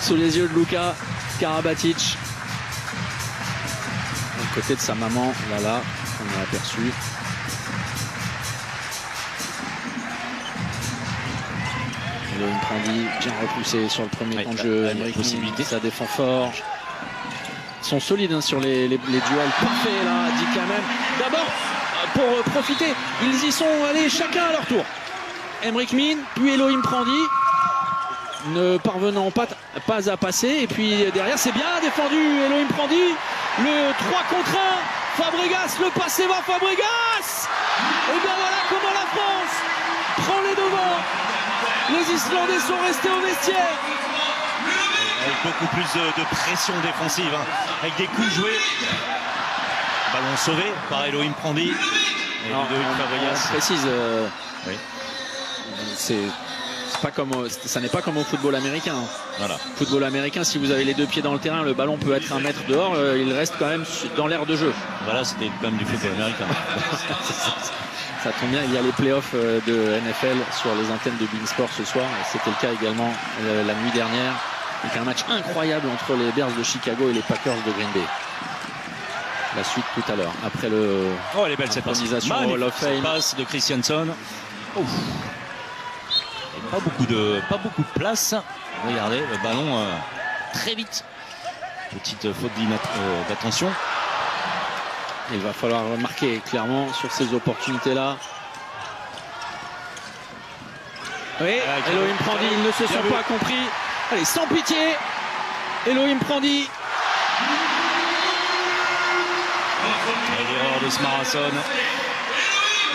sous les yeux de Luka Karabatic. Du côté de sa maman, Lala, on a aperçu. Elohim Prandi, bien repoussé sur le premier temps de jeu. Aymeric possibilité, ça défend fort. Ils sont solides sur les duels parfaits là, dit quand même. D'abord, pour profiter, ils y sont allés chacun à leur tour. Aymeric Min, puis Elohim Prandi, ne parvenant pas à passer. Et puis derrière, c'est bien défendu Elohim Prandi. Le 3 contre 1, Fabregas, le passé va Fabregas. Et bien voilà comment la France prend les devants. Les Islandais sont restés au vestiaire. Avec beaucoup plus de pression défensive, avec des coups joués. Ballon sauvé par Elohim Prandi. Et Ludovic Fabregas. Je précise, Oui. ça n'est pas comme au football américain. Voilà. Football américain, si vous avez les 2 pieds dans le terrain, le ballon peut être 1 mètre dehors, il reste quand même dans l'aire de jeu. Voilà, c'était quand même du football américain. Ça tombe bien, il y a les playoffs de NFL sur les antennes de Beansport ce soir. C'était le cas également la nuit dernière. Donc un match incroyable entre les Bears de Chicago et les Packers de Green Bay. La suite tout à l'heure, après le Oh, elle est belle cette passe. intronisation au Hall of Fame. Cette passe de Christiansen. Ouf. Et pas beaucoup de place. Regardez, le ballon très vite. Petite faute d'attention. Il va falloir marquer clairement sur ces opportunités-là. Oui, Elohim Prandi, ils ne se sont pas compris. Allez, sans pitié, Elohim Prandi. L'erreur de Smarason.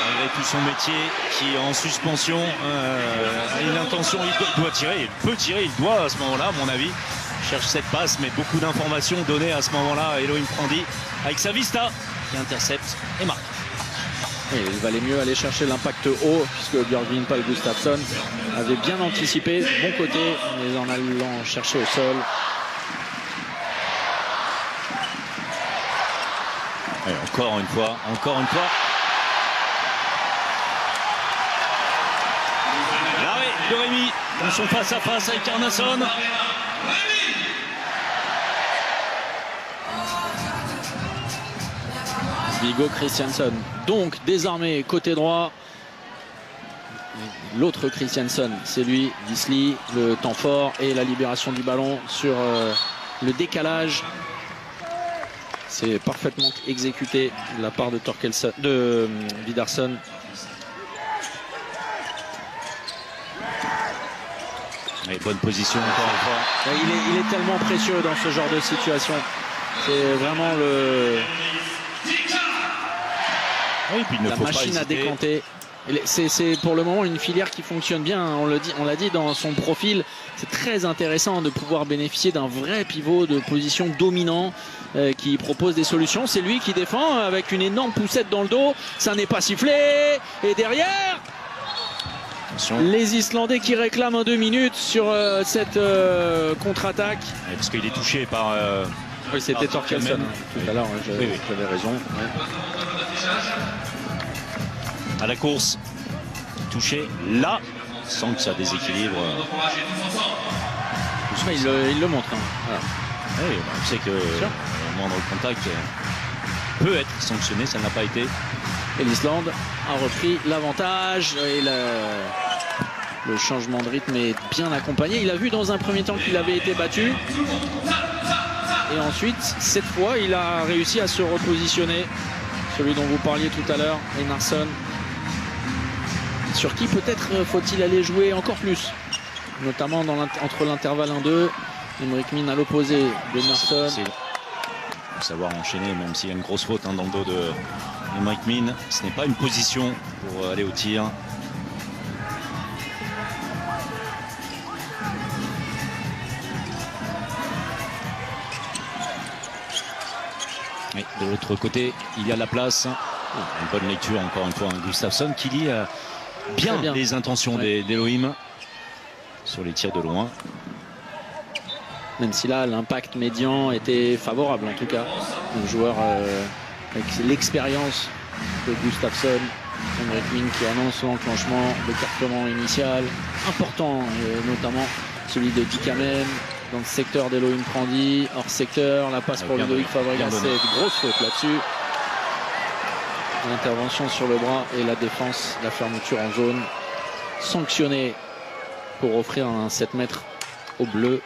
Malgré tout son métier qui est en suspension, a une intention, il doit tirer, il peut tirer, il doit à ce moment-là, à mon avis. Cherche cette passe, mais beaucoup d'informations données à ce moment-là à Elohim Prandi avec sa vista qui intercepte et marque. Et il valait mieux aller chercher l'impact haut puisque Björgvin Pal Gustafsson avait bien anticipé, bon côté, mais en allant chercher au sol. Et encore une fois. L'arrêt de Rémi dans son face-à-face avec Arnason. Viggo Christiansen. Donc désormais côté droit. L'autre Christiansen, c'est lui, Gisli, le temps fort et la libération du ballon sur le décalage. C'est parfaitement exécuté de la part de Vidarsson. Et bonne position encore une fois. Il est tellement précieux dans ce genre de situation. C'est vraiment Oui, puis il ne la faut pas machine à hésiter. décanter. C'est pour le moment une filière qui fonctionne bien. On l'a dit dans son profil. C'est très intéressant de pouvoir bénéficier d'un vrai pivot de position dominant qui propose des solutions. C'est lui qui défend avec une énorme poussette dans le dos. Ça n'est pas sifflé. Et derrière, Attention. les Islandais qui réclament en 2 minutes sur cette contre-attaque. Ouais, parce qu'il est touché par. Oui, c'était par Torkelson Torkelson. tout à l'heure. J'avais Oui, oui. raison. À la course, touché là, sans que ça déséquilibre. Il le montre. Hein. Voilà. Oui, on sait que le moindre contact peut être sanctionné, ça ne l'a pas été. Et l'Islande a repris l'avantage et le changement de rythme est bien accompagné. Il a vu dans un premier temps qu'il avait été battu. Et ensuite, cette fois, il a réussi à se repositionner. Celui dont vous parliez tout à l'heure, Einarsson. Sur qui peut-être faut-il aller jouer encore plus. Notamment entre l'intervalle 1-2. Emmerich Min à l'opposé d'Einarsson. Il faut savoir enchaîner, même s'il y a une grosse faute dans le dos de Emmerich Min. Ce n'est pas une position pour aller au tir. Et de l'autre côté, il y a la place. Une bonne lecture, encore une fois, Gustafsson qui lit bien les intentions d'Elohim sur les tirs de loin. Même si là, l'impact médian était favorable, en tout cas. Un joueur avec l'expérience de Gustafsson, Emmerich Min qui annonce l'enclenchement, l'écartement initial, important, notamment celui de Dikamen dans le secteur d'Elohim Prandi, hors secteur, la passe pour Ludovic Fabregas, c'est une grosse faute là-dessus. L'intervention sur le bras et la défense, la fermeture en zone, sanctionnée pour offrir un 7 mètres au bleu.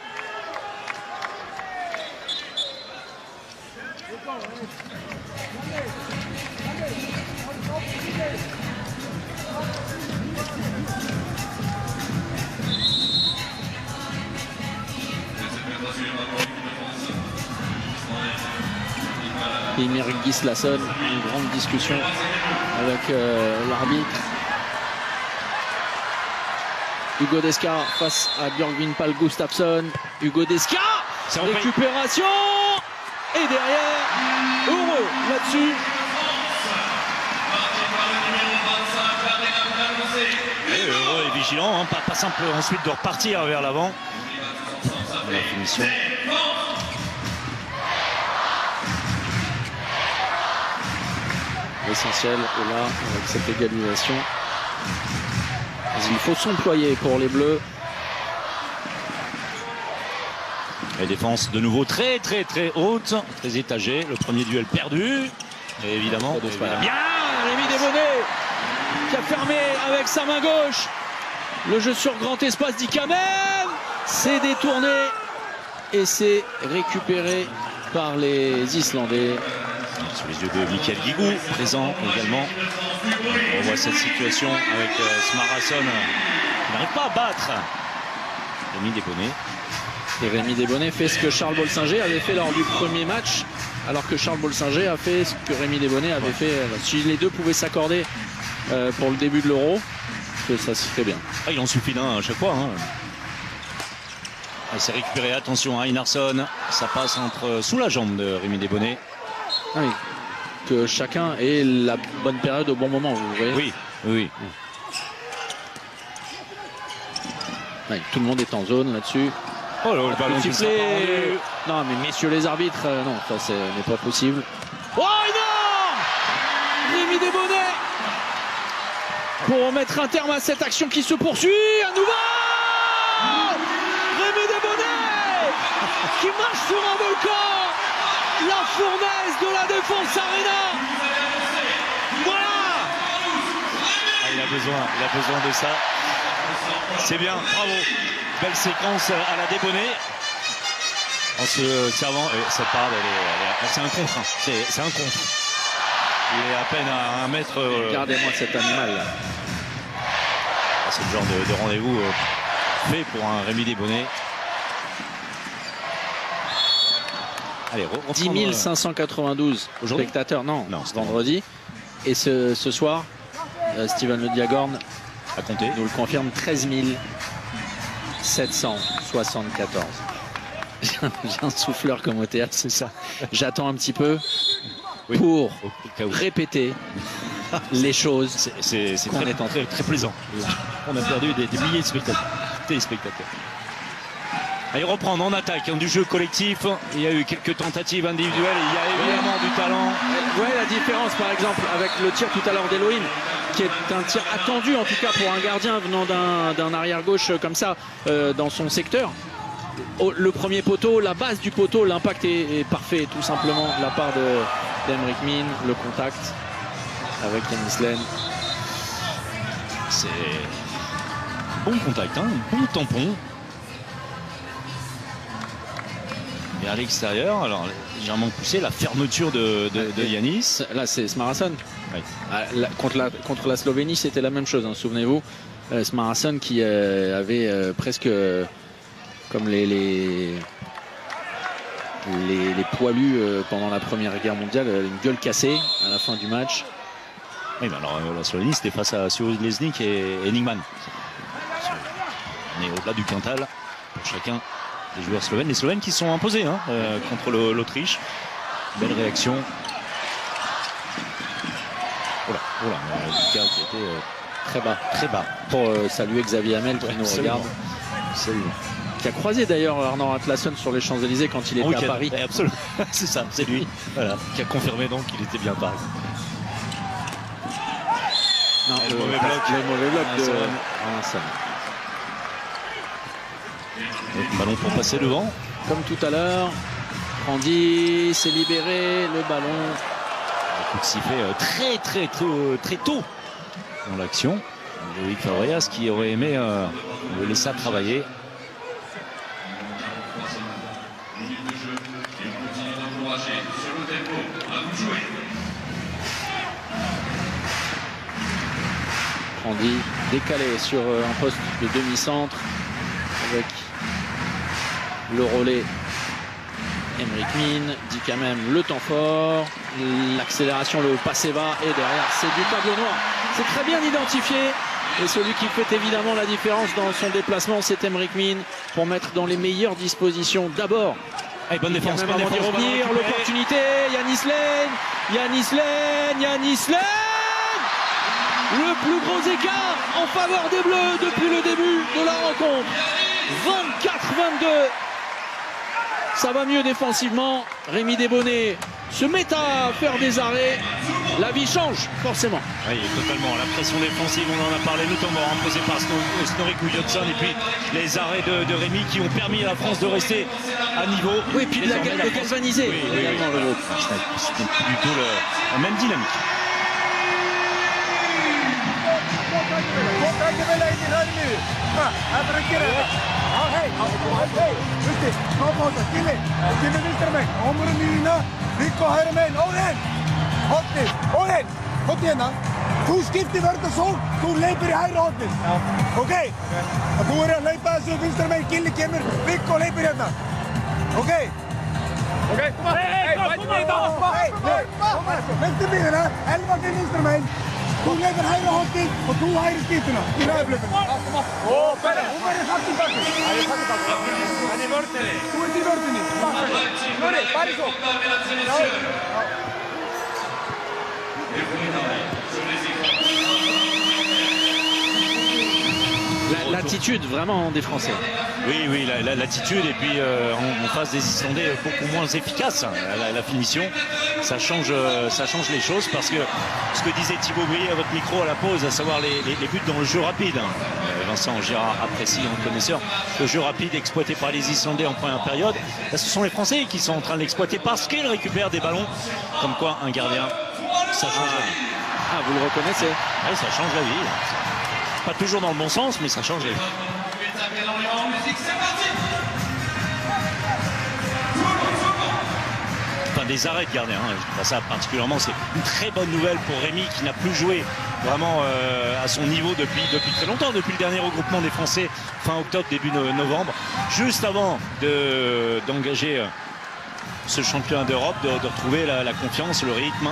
Emir Gislason, une grande discussion avec l'arbitre. Hugo Desca face à Björgvin Pál Gustafsson. Hugo Desca, récupération et derrière, heureux là-dessus. Heureux et vigilant, hein, pas simple ensuite de repartir vers l'avant. La finition. L'essentiel est là avec cette égalisation. Il faut s'employer pour les Bleus. La défense de nouveau très haute, très étagée. Le premier duel perdu. Et évidemment, bien Rémi Desbonnets qui a fermé avec sa main gauche. Le jeu sur grand espace d'Ikamen. C'est détourné et c'est récupéré par les Islandais. Sous les yeux de Mikael Guigou, présent également. On voit cette situation avec Smarason qui n'arrive pas à battre Rémi Desbonnets. Et Rémi Desbonnets fait ce que Charles Bolsinger avait fait lors du premier match, alors que Charles Bolsinger a fait ce que Rémi Desbonnets avait fait. Si les deux pouvaient s'accorder pour le début de l'Euro, ça se fait bien. Ah, il en suffit d'un à chaque fois. Hein. C'est récupéré, attention à Einarsson, ça passe sous la jambe de Rémi Desbonnets. Ah oui, que chacun ait la bonne période au bon moment, vous voyez. Oui. Ouais, tout le monde est en zone là-dessus. Oh là, le ballon qui sera pas rendu. Non mais messieurs les arbitres, non, ça n'est pas possible. Oh énorme Rémi Desbonnets pour mettre un terme à cette action qui se poursuit à nouveau. Rémi Desbonnets qui marche sur un volcan. La fournaise de la Défense Arena. Voilà. Il a besoin de ça. C'est bien, bravo. Belle séquence à la Desbonnets. En se servant, cette parade, c'est un contre. Hein. C'est un contre. Il est à peine à 1 mètre. Regardez-moi cet animal là. C'est le genre de rendez-vous fait pour un Rémi Desbonnets. Allez, 10 592 spectateurs, non, vendredi. Et ce soir, Steven Le Diagorne à compter nous le confirme, 13 774. J'ai un souffleur comme au théâtre, c'est ça. J'attends un petit peu pour répéter les choses. C'est très, très plaisant. On a perdu des milliers de téléspectateurs. Allez, reprendre en attaque du jeu collectif. Il y a eu quelques tentatives individuelles. Il y a évidemment du talent. Ouais, la différence par exemple avec le tir tout à l'heure d'Elohim, qui est un tir attendu en tout cas pour un gardien venant d'un arrière-gauche comme ça dans son secteur. Le premier poteau, la base du poteau, l'impact est parfait tout simplement de la part d'Emeric Min. Le contact avec Yanis Len. C'est bon contact, hein, bon tampon. Et à l'extérieur, alors légèrement poussé, la fermeture de Yanis. Là, c'est Smarasson. Oui. Contre la Slovénie, c'était la même chose, hein, souvenez-vous. Smarasson qui avait presque comme les poilus pendant la Première Guerre mondiale, une gueule cassée à la fin du match. Oui, mais alors la Slovénie, c'était face à Lesnik et Enigman. On est au-delà du quintal pour chacun des joueurs slovènes. Les Slovènes qui sont imposés contre l'Autriche. Belle réaction. Lucas qui était très bas. Pour saluer Xavier Hamel qui nous regarde. Salut. Qui a croisé d'ailleurs Arnaud Atlasson sur les Champs-Élysées quand il était à Paris. Absolument, c'est ça, c'est lui. Voilà, qui a confirmé donc qu'il était bien à Paris. Non, le mauvais bloc de Arnaud. Ballon pour passer devant. Comme tout à l'heure, Randy s'est libéré, le ballon. Un coup de sifflet très tôt dans l'action. Loïc Fabregas qui aurait aimé le laisser travailler. Randy décalé sur un poste de demi-centre avec le relais Emeric Min, dit quand même le temps fort, l'accélération, le passé bas et derrière c'est du tableau noir. C'est très bien identifié et celui qui fait évidemment la différence dans son déplacement c'est Emeric Min pour mettre dans les meilleures dispositions d'abord. Bonne défense, avant d'y revenir, l'opportunité, Yanis Len. Le plus gros écart en faveur des Bleus depuis le début de la rencontre. 24-22. Ça va mieux défensivement. Rémi Desbonnets se met à faire des arrêts. La vie change, forcément. Oui, totalement. La pression défensive, on en a parlé, notamment imposée par Snorri Gudjohnsen. Et puis les arrêts de Rémi qui ont permis à la France de rester à niveau. Oui, puis de galvaniser également le groupe. C'était plutôt la même dynamique. Þú skiptir vörn og sókn, þú leipur í hægra hornið. Ok? Þú að hlaupa þessu vinstra megin, Gilli kemur, Viggo leipur hérna. Ok? Ok, kom on. Ventu miðina, Elva til vinstra megin. Þú leipur hægra hornið og þú hægri skiptuna í hraðablöfum. Hún verður samt í bakki. Það er bakki. Hann í vörninni. Þú ert í vörninni. Snorri, bara í sókn. L'attitude vraiment des Français. Oui, l'attitude et puis en face des Islandais beaucoup moins efficace. La finition, ça change les choses parce que ce que disait Thibaut Brier à votre micro à la pause, à savoir les buts dans le jeu rapide. Vincent Girard apprécie en connaisseur le jeu rapide exploité par les Islandais en première période. Là, ce sont les Français qui sont en train de l'exploiter parce qu'ils récupèrent des ballons. Comme quoi un gardien, ça change la vie. Ah, vous le reconnaissez? Oui, ça change la vie. Pas toujours dans le bon sens, mais ça change la vie. Enfin, des arrêts de gardien, je dis pas ça particulièrement, c'est une très bonne nouvelle pour Rémi qui n'a plus joué vraiment à son niveau depuis très longtemps, depuis le dernier regroupement des Français fin octobre, début novembre, juste avant d'engager ce championnat d'Europe de retrouver la confiance, le rythme.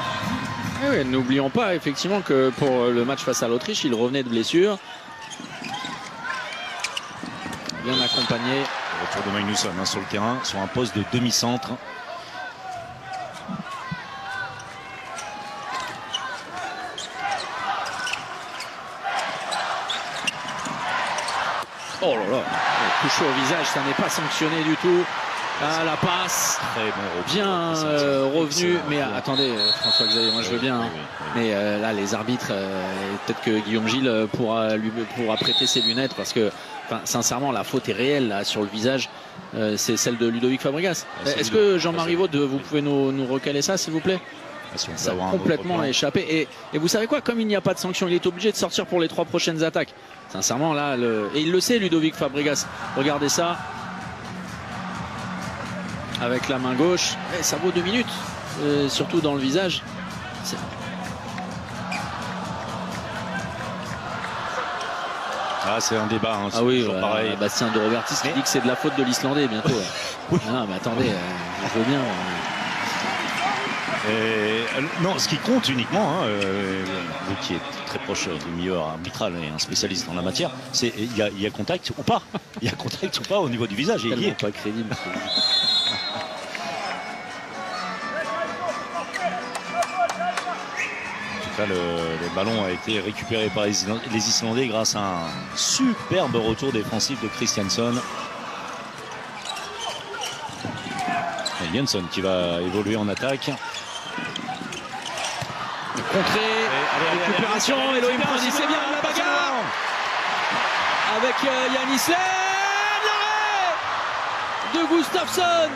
Oui, n'oublions pas effectivement que pour le match face à l'Autriche, il revenait de blessure. Bien accompagné. Le retour de Magnusson sur le terrain, sur un poste de demi-centre. Oh là là, touché au visage, ça n'est pas sanctionné du tout. Ah, la passe, très bon retour, bien revenu. Mais attendez, François-Xavier, moi je veux bien. Hein. Mais là, les arbitres, peut-être que Guillaume Gilles pourra prêter ses lunettes parce que, sincèrement, la faute est réelle là, sur le visage. C'est celle de Ludovic Fabregas. Est-ce que Jean-Marie Vaud, vous pouvez nous recaler ça, s'il vous plaît? Ça a complètement échappé. Et vous savez quoi, comme il n'y a pas de sanction, il est obligé de sortir pour les 3 prochaines attaques. Sincèrement, là, et il le sait, Ludovic Fabregas. Regardez ça. Avec la main gauche. Et ça vaut 2 minutes. Surtout dans le visage. C'est un débat. Hein, ah oui, pareil. Bastien de Robertis qui dit que c'est de la faute de l'Islandais bientôt. Oui. Non, mais attendez, je veux bien. Non, ce qui compte uniquement, vous qui êtes très proche du milieu arbitral et un spécialiste en la matière, c'est il y a contact ou pas. Il y a contact ou pas au niveau du visage. Il est pas crédible. En tout cas, le ballon a été récupéré par les Islandais grâce à un superbe retour défensif de Christiansson. Et Jönsson qui va évoluer en attaque. Contré, récupération, Elohim Prandi, c'est bien la bagarre avec Yannis Len, l'arrêt de Gustafsson,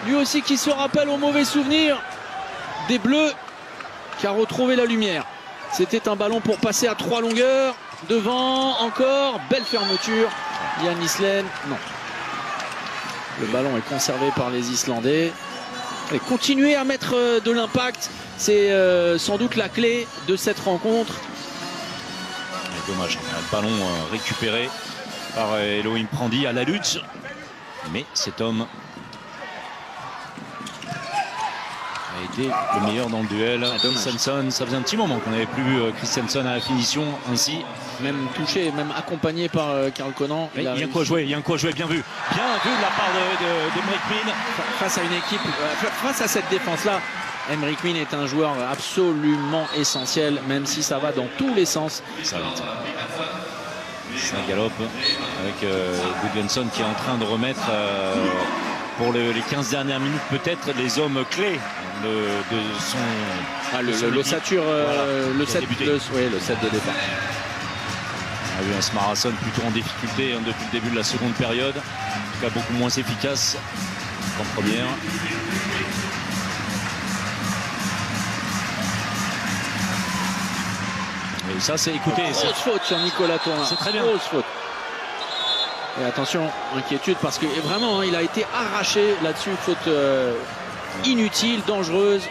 lui aussi qui se rappelle au mauvais souvenir des Bleus, qui a retrouvé la lumière. C'était un ballon pour passer à 3 longueurs, devant encore, belle fermeture, Yannis Len, non. Le ballon est conservé par les Islandais. Et continuer à mettre de l'impact, c'est sans doute la clé de cette rencontre. Et dommage, un ballon récupéré par Elohim Prandi à la lutte. Mais cet homme a été le meilleur dans le duel. Christiansson, ça faisait un petit moment qu'on n'avait plus vu Christiansson à la finition ainsi. Même touché, même accompagné par Karl Conan. Il y a un quoi jouer, bien vu. Bien vu de la part d'Emeric Min. Face à une équipe, face à cette défense-là, Emeric Min est un joueur absolument essentiel, même si ça va dans tous les sens. Ça galope avec Gudjonsson qui est en train de remettre pour les 15 dernières minutes peut-être les hommes clés de son... l'ossature, le 7 de départ. On a vu un Smarason plutôt en difficulté depuis le début de la seconde période. En tout cas beaucoup moins efficace qu'en première. Et ça c'est, écoutez, grosse faute sur Nicolas Tourna. C'est très bien. Grosse faute. Et attention, inquiétude parce que vraiment il a été arraché là-dessus. Faute inutile, dangereuse.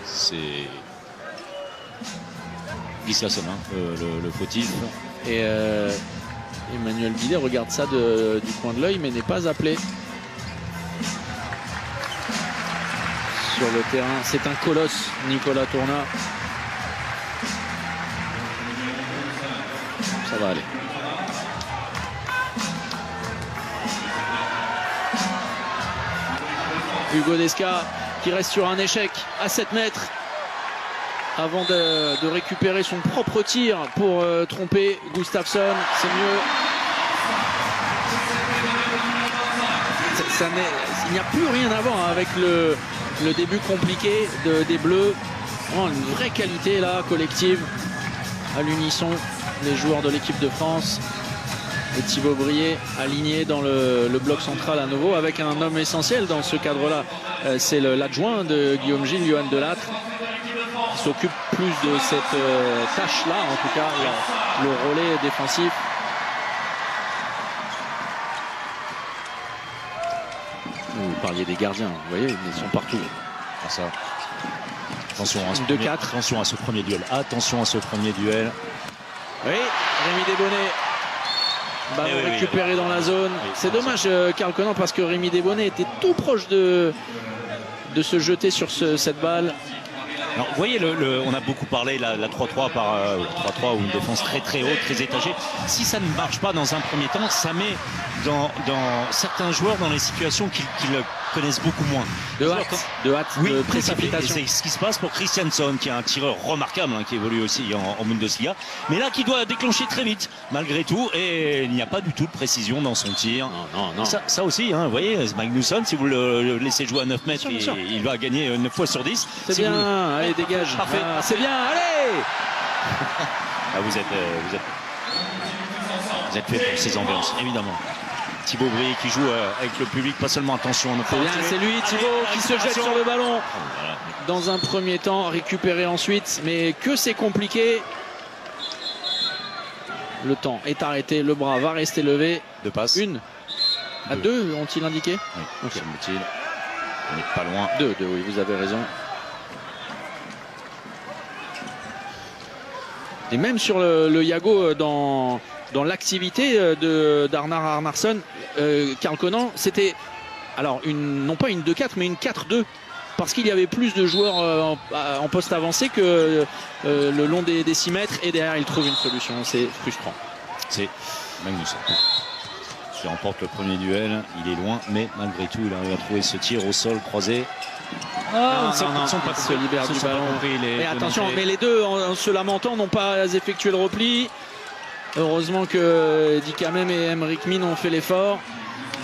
C'est Gustafsson, le fautif. Et Emmanuel Bidet regarde ça du coin de l'œil mais n'est pas appelé. Sur le terrain, c'est un colosse, Nicolas Tourna. Ça va aller. Hugo Desca qui reste sur un échec à 7 mètres avant de récupérer son propre tir pour tromper Gustafsson. C'est mieux. Il n'y a plus rien à voir avec le début compliqué des Bleus. Vraiment une vraie qualité là, collective, à l'unisson, les joueurs de l'équipe de France. Et Thibaut Brier aligné dans le bloc central à nouveau avec un homme essentiel dans ce cadre-là. C'est l'adjoint de Guillaume Gilles, Johan Delattre, qui s'occupe plus de cette tâche-là, en tout cas, le relais défensif. Vous parliez des gardiens, vous voyez, ils sont partout. Ça. Attention à ce premier duel. Attention à ce premier duel. Oui, Rémi Desbonnets. Ballon oui, récupéré dans la zone. Oui, C'est ça. dommage, Karl Conan, parce que Rémi Desbonnets était tout proche de se jeter sur cette balle. Alors, vous voyez, on a beaucoup parlé la 3-3 par 3-3 ou une défense très très haute, très étagée. Si ça ne marche pas dans un premier temps, ça met dans certains joueurs dans les situations qu'ils connaissent beaucoup moins. De hâte, Oui, de tout à fait. Et précipitation. c'est ce qui se passe pour Christiansson, qui est un tireur remarquable, hein, qui évolue aussi en Bundesliga, mais là qui doit déclencher très vite, malgré tout, et il n'y a pas du tout de précision dans son tir. Non. Ça aussi, hein, vous voyez, Magnusson, si vous le laissez jouer à 9 mètres, Bien sûr. il va gagner 9 fois sur 10. C'est Si bien, vous- allez, dégage. Parfait. Ah, c'est bien, allez. Ah, vous êtes fait pour ces ambiances, évidemment. Thibaut Brié qui joue avec le public, pas seulement attention. C'est bien, c'est lui, Thibaut, qui se jette sur le ballon. Voilà. Dans un premier temps, récupéré ensuite, mais que c'est compliqué. Le temps est arrêté, le bras va rester levé. Deux passes. Une à deux, ont-ils indiqué? Oui, Ok. semble-t-il. On n'est pas loin. Deux, oui, vous avez raison. Et même sur le Yago, dans l'activité d'Arnar Arnarsson, Karl Conan, c'était alors non pas une 2-4 mais une 4-2, parce qu'il y avait plus de joueurs en poste avancé que le long des 6 mètres, et derrière il trouve une solution. C'est frustrant. C'est Magnusson qui remporte le premier duel. Il est loin, mais malgré tout, il arrive à trouver ce tir au sol croisé. Non, ils sont pas il se compris. libère Ils du sont pas ballon. compris, les Mais attention, Connectés. mais les deux, en se lamentant, n'ont pas effectué le repli. Heureusement que Dikamem et Emric Min ont fait l'effort.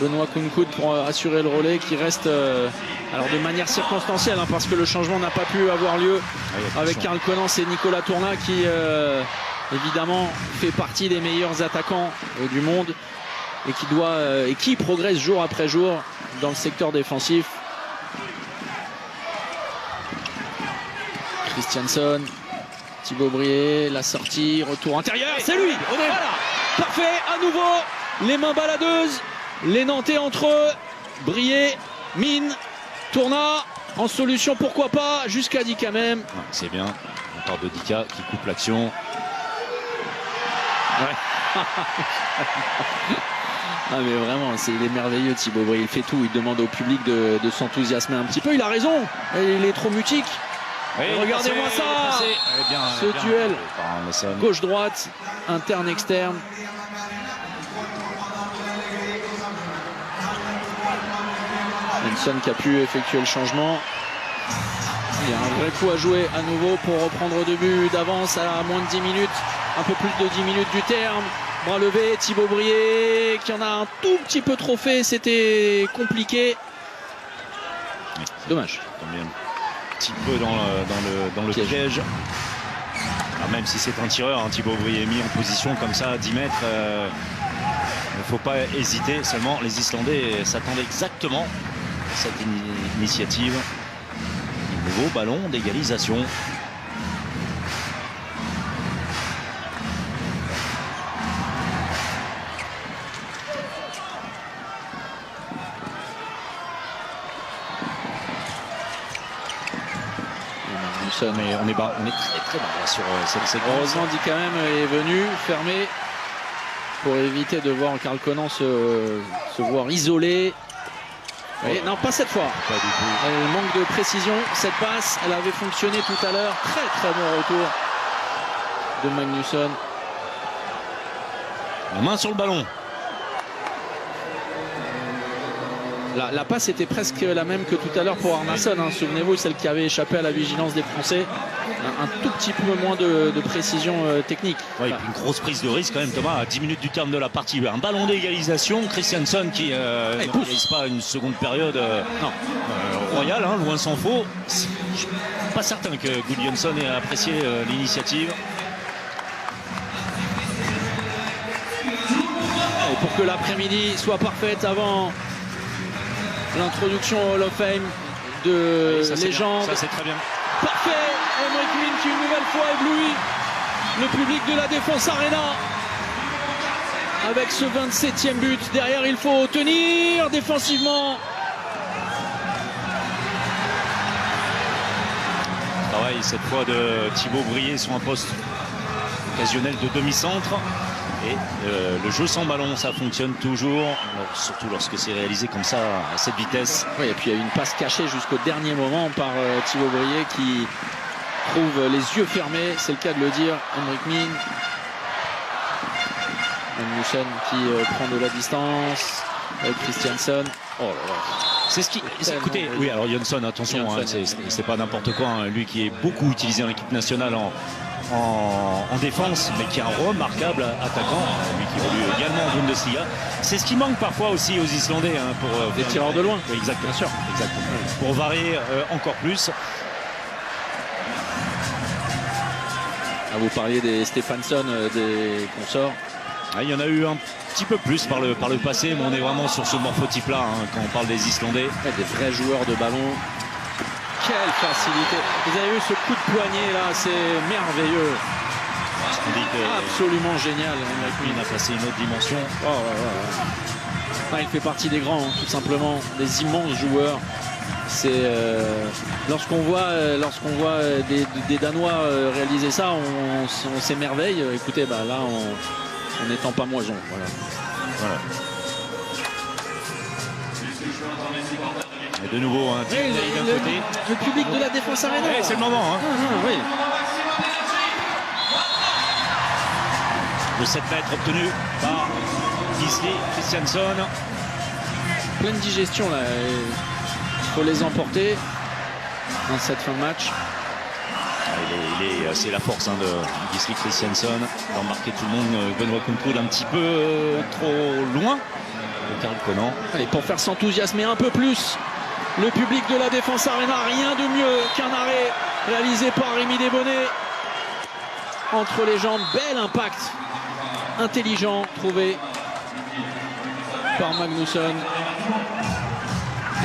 Benoît Kounkoud pour assurer le relais, qui reste alors de manière circonstancielle, hein, parce que le changement n'a pas pu avoir lieu Oui, avec attention. Karl Conan. C'est Nicolas Tourna qui évidemment fait partie des meilleurs attaquants du monde, et qui progresse jour après jour dans le secteur défensif. Christiansson, Thibaut Brié, la sortie, retour intérieur, c'est lui. Voilà, parfait, à nouveau, les mains baladeuses, les Nantais entre eux, Brié, Mine, Tourna, en solution pourquoi pas, jusqu'à Dikamem. Ouais, c'est bien. On part de Dika qui coupe l'action. Ah mais vraiment, il est merveilleux Thibaut Brié, il fait tout, il demande au public de s'enthousiasmer un petit peu, il a raison, il est trop mutique. Oui, Regardez-moi il est passé, ça. il est passé. Bien, Ce bien. duel. Par Anderson. Gauche-droite, interne-externe. Nelson qui a pu effectuer le changement. Il y a un vrai coup à jouer à nouveau pour reprendre 2 buts d'avance à moins de 10 minutes, un peu plus de 10 minutes du terme. Bras levé, Thibaut Brié qui en a un tout petit peu trop fait, c'était compliqué. Oui, Dommage. tombe bien un petit peu dans le piège. Alors, même si c'est un tireur, hein, Thibaut Brié est mis en position comme ça à 10 mètres. Il ne faut pas hésiter. Seulement, les Islandais s'attendaient exactement à cette initiative. Nouveau ballon d'égalisation. Mais on est très très bas là, sur cette séquence. Heureusement, Dikamem est venu fermer pour éviter de voir Karl Conan se voir isolé. Et non, pas cette fois. Pas du tout. Elle manque de précision. Cette passe, elle avait fonctionné tout à l'heure. Très très bon retour de Magnusson. La main sur le ballon. La passe était presque la même que tout à l'heure pour Arnarsson, hein. Souvenez-vous, celle qui avait échappé à la vigilance des Français. Un tout petit peu moins de précision technique. Ouais, et puis une grosse prise de risque quand même, Thomas, à 10 minutes du terme de la partie. Un ballon d'égalisation. Christiansson qui ne réalise pas une seconde période royale, hein, loin s'en faut. Je suis pas certain que Gudjonsson ait apprécié l'initiative. Et pour que l'après-midi soit parfaite avant l'introduction au Hall of Fame de Ça, c'est légende. bien. Ça, c'est très bien. Parfait, Emric Min qui une nouvelle fois éblouit le public de la Défense Arena avec ce 27e but. Derrière, il faut tenir défensivement. Travail cette fois de Thibaut Brié sur un poste occasionnel de demi-centre. Et le jeu sans ballon, ça fonctionne toujours, surtout lorsque c'est réalisé comme ça, à cette vitesse. Oui, et puis il y a eu une passe cachée jusqu'au dernier moment par Thibaut Brier qui trouve les yeux fermés, c'est le cas de le dire. Henrik Min. Magnussen qui prend de la distance avec Christiansen. Oh là là. C'est ce qui. Écoutez, oui, alors Jönsson, attention, hein, c'est pas n'importe quoi. Hein, lui qui est beaucoup utilisé en équipe nationale en défense, mais qui est un remarquable attaquant, lui qui évolue également en Bundesliga. C'est ce qui manque parfois aussi aux Islandais hein, pour des tireurs de loin. Oui, exactement, bien sûr, exactement. Pour varier encore plus. Ah, vous parliez des Stefansson, des consorts. Ah, il y en a eu un petit peu plus par le passé, mais on est vraiment sur ce morphotype-là hein, quand on parle des Islandais. Ouais, des vrais joueurs de ballon. Quelle facilité. Vous avez eu ce coup de poignet là, c'est merveilleux. On dit que absolument génial. Il a passé une autre dimension. Oh, ouais. Ouais, il fait partie des grands, hein, tout simplement, des immenses joueurs. C'est lorsqu'on voit des Danois réaliser ça, on s'émerveille. Écoutez, bah là, on n'étend pas moison. Voilà. Et de nouveau, un tir d'un côté. Le public de la Défense Arena. Ouais, c'est le moment. Hein. Oui. De 7 mètres obtenu par Gisli Christiansen. Pleine digestion là. Il faut les emporter dans cette fin de match. C'est la force hein, de Gisli Christiansen d'embarquer tout le monde. Benoît Kounkoud un petit peu trop loin. Karl Conan. Allez, pour faire s'enthousiasmer un peu plus le public de la Défense Arena, rien de mieux qu'un arrêt réalisé par Rémi Desbonnets entre les jambes. Bel impact intelligent trouvé par Magnussen.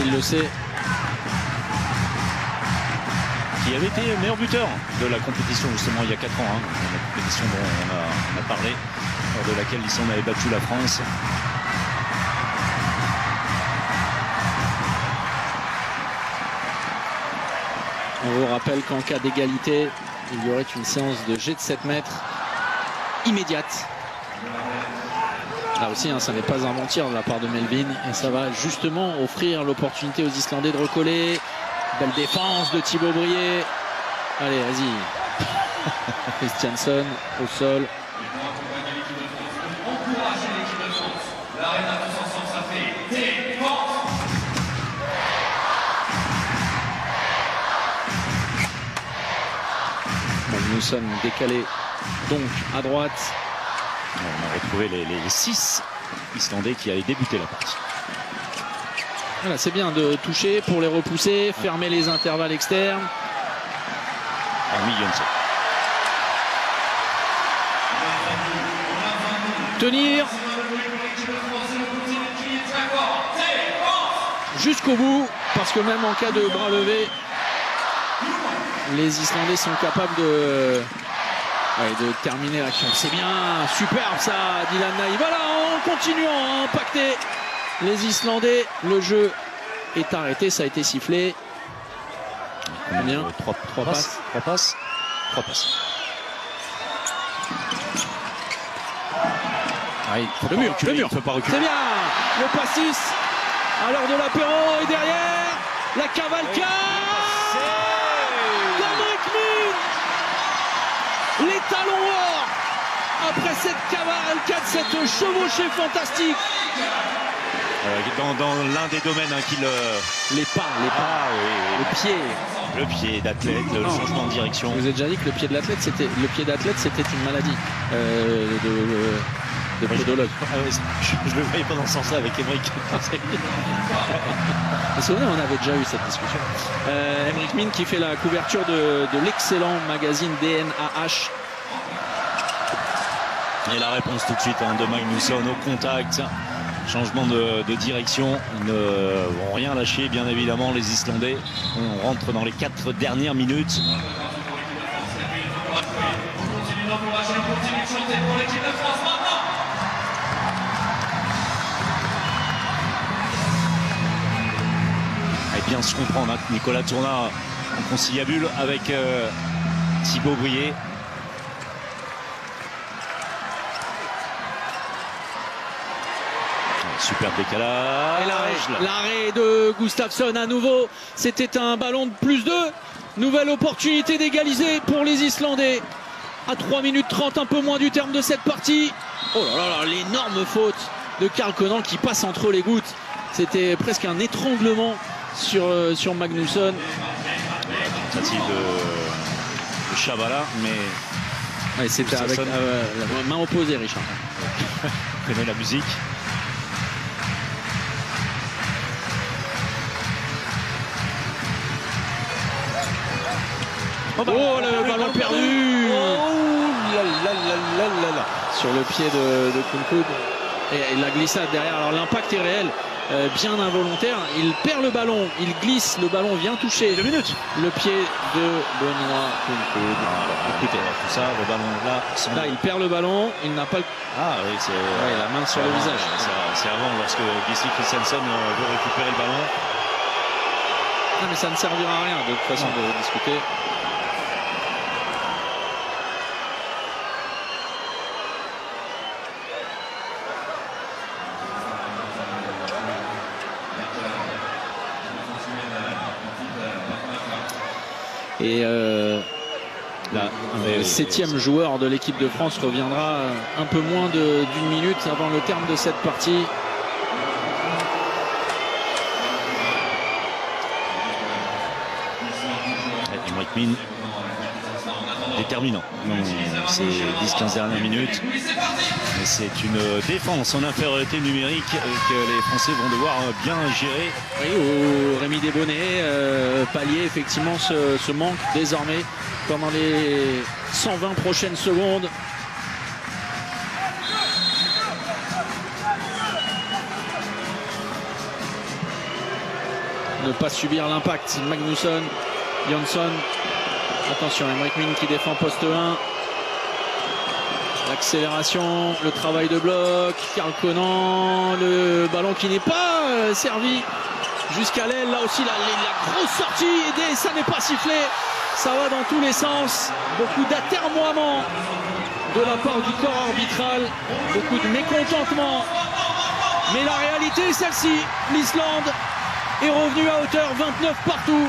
Il le sait. Qui avait été meilleur buteur de la compétition justement il y a 4 ans. Hein, la compétition dont on a parlé, lors de laquelle l'Islande avait battu la France. On vous rappelle qu'en cas d'égalité, il y aurait une séance de jet de 7 mètres immédiate. Là aussi, hein, ça n'est pas un mentir de la part de Melvin. Et ça va justement offrir l'opportunité aux Islandais de recoller. Belle défense de Thibaut Brier. Allez, vas-y. Christiansen au sol. Magnussen décalé donc à droite. On a retrouvé les 6 Islandais qui avaient débuté la partie. Voilà, c'est bien de toucher pour les repousser, fermer les intervalles externes. Hormis Jönsson. Tenir jusqu'au bout, parce que même en cas de bras levé, les Islandais sont capables de terminer l'action. C'est bien, superbe ça, Dylan Naï. Voilà, en continuant à impacter les Islandais, le jeu est arrêté, ça a été sifflé. Combien ? 3 passes. 3 passes. Ah, le mur. Il ne peut pas reculer. C'est bien, le pastis à l'heure de l'apéro et derrière la cavalcade. Les talons hors après cette cavalcade, cette chevauchée fantastique. Dans l'un des domaines hein, qu'il... Les pas. Oui. Le pied. Le pied d'athlète, le changement de direction. Je vous ai déjà dit que le pied d'athlète c'était une maladie de podologue. Je le voyais pas dans ce sens-là avec Emmerich. Vous vous souvenez, on avait déjà eu cette discussion. Henrik Min qui fait la couverture de l'excellent magazine DNAH. Et la réponse tout de suite hein, de Magnussen au contact. Changement de direction. Ils ne vont rien lâcher, bien évidemment, les Islandais. On rentre dans les 4 dernières minutes. Et bien se comprendre, hein, Nicolas Tournat en conciliabule avec Thibaut Brier. Super décalage. Et l'arrêt de Gustafsson à nouveau. C'était un ballon de +2. Nouvelle opportunité d'égaliser pour les Islandais. À 3 minutes 30, un peu moins du terme de cette partie. Oh là là, l'énorme faute de Karl Conan qui passe entre les gouttes. C'était presque un étranglement sur Magnusson. Tentative de Chavala, mais Ouais, c'était avec la main opposée, Richard. on connaît la musique. Oh, le ballon perdu. Sur le pied de Kunkud. Et la glissade derrière. Alors l'impact est réel, bien involontaire. Il perd le ballon, il glisse, le ballon vient toucher 2 minutes. le pied de Benoît Kunkud. Écoutez, tout ça, le ballon là. Là, il perd le ballon, il n'a pas le... Ah oui, c'est la main sur le visage. C'est avant, lorsque Gisli Christiansen veut récupérer le ballon. Non, mais ça ne servira à rien de toute façon de discuter. Et le 7e joueur de l'équipe de France reviendra un peu moins d'une minute avant le terme de cette partie. Emric Min, déterminant ces 10-15 dernières minutes. Mais c'est une défense en infériorité numérique que les Français vont devoir bien gérer. Oui, au Rémi Desbonnets, pallier effectivement ce manque désormais pendant les 120 prochaines secondes. Ne pas subir l'impact. Magnusson, Jansson. Attention, Emric Min qui défend poste 1. L'accélération, le travail de bloc, Karl Conan, le ballon qui n'est pas servi jusqu'à l'aile. Là aussi, la grosse sortie, et ça n'est pas sifflé. Ça va dans tous les sens. Beaucoup d'atermoiements de la part du corps arbitral. Beaucoup de mécontentement. Mais la réalité est celle-ci. L'Islande est revenue à hauteur, 29 partout.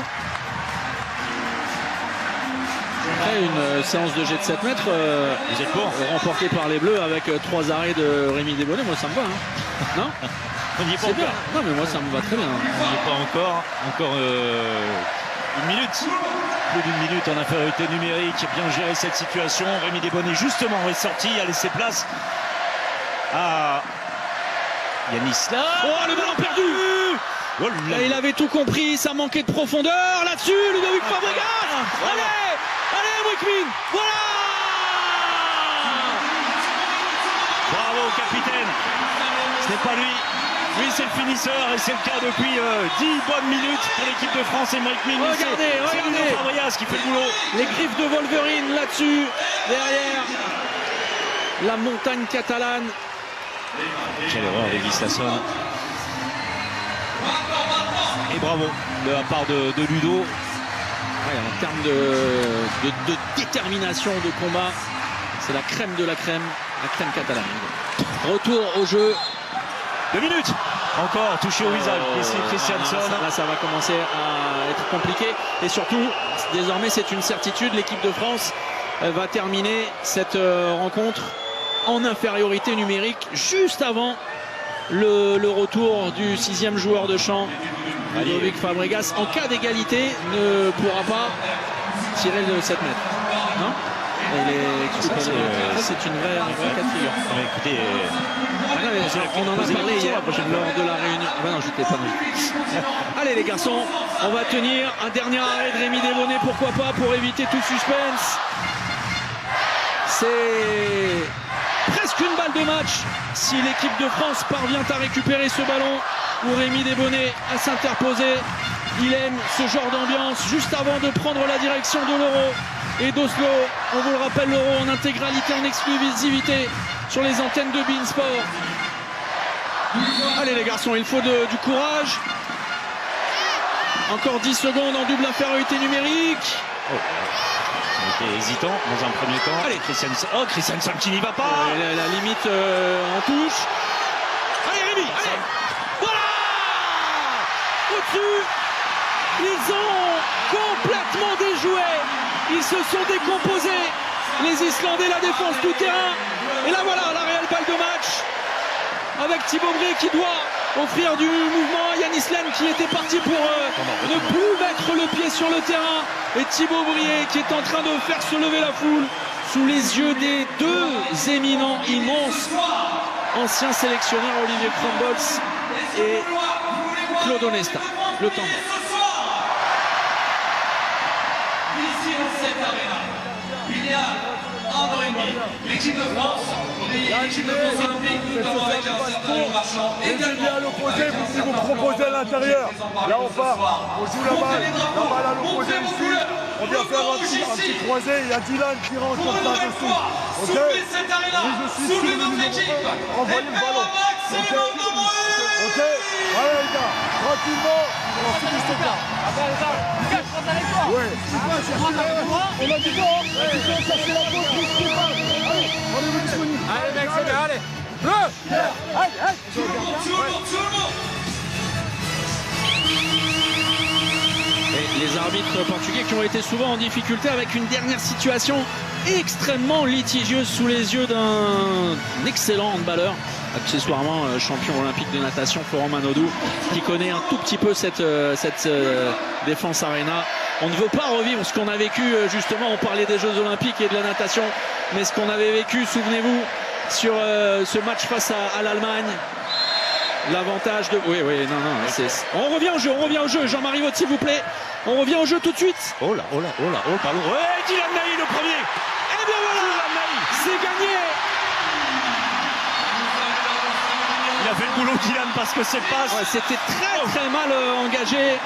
Après une séance de jet de 7 mètres remportée par les Bleus avec 3 arrêts de Rémi Desbonnets, moi ça me va. Hein. Non, on n'y est pas c'est bien. encore. Non mais moi ça me va très bien. On n'y est pas encore. Encore une minute. Plus d'une minute en infériorité numérique. Bien gérer cette situation. Rémi Desbonnets justement est sorti, a laissé place à Yanis. Oh, le ballon perdu. Oh là. Et il avait tout compris, ça manquait de profondeur. Là-dessus, Ludovic Fabregas. Allez, Emric Min. Voilà. Bravo capitaine. Ce n'est pas lui. Lui c'est le finisseur et c'est le cas depuis 10 bonnes minutes pour l'équipe de France. Emric Min. C'est Ludovic Fabregas qui fait le boulot. Les griffes de Wolverine là-dessus, derrière la montagne catalane. Quelle erreur de Gustafsson. Et bravo de la part de Ludo. Ouais, en termes de détermination de combat, c'est la crème de la crème catalane. Retour au jeu. 2 minutes. Encore touché au visage. Christiansen. Là, ça va commencer à être compliqué. Et surtout, désormais, c'est une certitude. L'équipe de France va terminer cette rencontre en infériorité numérique juste avant le retour du 6e joueur de champ, Ludovic Fabregas. En cas d'égalité, ne pourra pas tirer de 7 mètres. Non ? C'est une vraie cas de figure. Écoutez, on en a parlé hier lors de la réunion. Ah non, j'étais pas non. Allez les garçons, on va tenir un dernier arrêt de Rémi Desbonnets, pourquoi pas, pour éviter tout suspense. C'est presque une balle de match si l'équipe de France parvient à récupérer ce ballon, où Rémi Desbonnets à s'interposer. Il aime ce genre d'ambiance juste avant de prendre la direction de l'Euro et d'Oslo. On vous le rappelle, l'Euro en intégralité, en exclusivité sur les antennes de beIN Sport. Allez les garçons, il faut du courage. Encore 10 secondes en double infériorité numérique. On était hésitant dans un premier temps. Allez, Christiansen qui n'y va pas. La limite en touche. Allez, Hakimi. Allez, voilà, au-dessus. Ils ont complètement déjoué. Ils se sont décomposés. Les Islandais, la défense tout terrain. Et là voilà, la réelle balle de match. Avec Thibaut Brié qui doit offrir du mouvement. Yanis Len qui était parti pour ne plus mettre le pied sur le terrain. Et Thibaut Brié qui est en train de faire se lever la foule sous les yeux des deux éminents, immenses anciens sélectionneurs, Olivier Crumbles et Claude Onesta. Le temps mort. Ici dans cette arena, il y a un an et demi, l'équipe de France, l'équipe de France olympique, notamment avec un certain nombre marchand, également à l'opposé, vous proposez à l'intérieur. Là on part, on joue la balle à l'opposé ici. On vient faire un petit croisé, il y a Dylan qui rentre comme ça dessous. Soulevez cette arena, soulevez notre équipe, envoyez le ballon. Ok, allez les gars, tranquillement, on finit ce gars. Lucas, je prends avec toi. Ouais, on a du temps, chercher la faute, risquez pas. Allez, rendez-vous disponible. Allez mec, c'est bien, allez. Bleu. tout le monde. Et les arbitres portugais qui ont été souvent en difficulté avec une dernière situation extrêmement litigieuse sous les yeux d'un excellent handballeur, accessoirement champion olympique de natation, Florent Manodou, qui connaît un tout petit peu cette défense arena. On ne veut pas revivre ce qu'on a vécu, justement, on parlait des Jeux olympiques et de la natation, mais ce qu'on avait vécu, souvenez-vous, sur ce match face à l'Allemagne. L'avantage de... Oui, on revient au jeu, Jean-Marie Vaud, s'il vous plaît. On revient au jeu tout de suite. Oh pardon. Ouais, Dylan Naï le premier. Et bien voilà, c'est gagné. Il a fait le boulot Dylan parce que c'est pas... Ouais, c'était très mal engagé.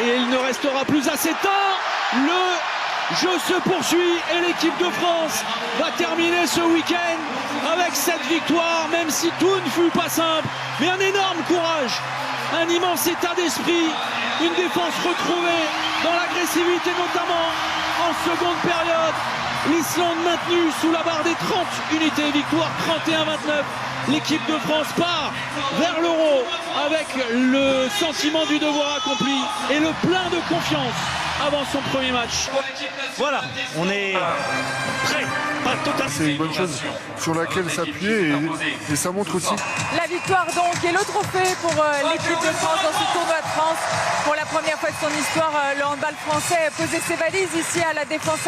Et il ne restera plus assez de temps. Le jeu se poursuit et l'équipe de France va terminer ce week-end avec cette victoire, même si tout ne fut pas simple. Mais un énorme courage, un immense état d'esprit, une défense retrouvée dans l'agressivité, notamment en seconde période. L'Islande maintenue sous la barre des 30 unités, victoire 31-29. L'équipe de France part vers l'Euro avec le sentiment du devoir accompli et le plein de confiance avant son premier match. Voilà, on est prêt. C'est une bonne chose sur laquelle s'appuyer et ça montre aussi. La victoire donc et le trophée pour l'équipe de France dans ce tournoi de France. Pour la première fois de son histoire, le handball français posait ses valises ici à la Défense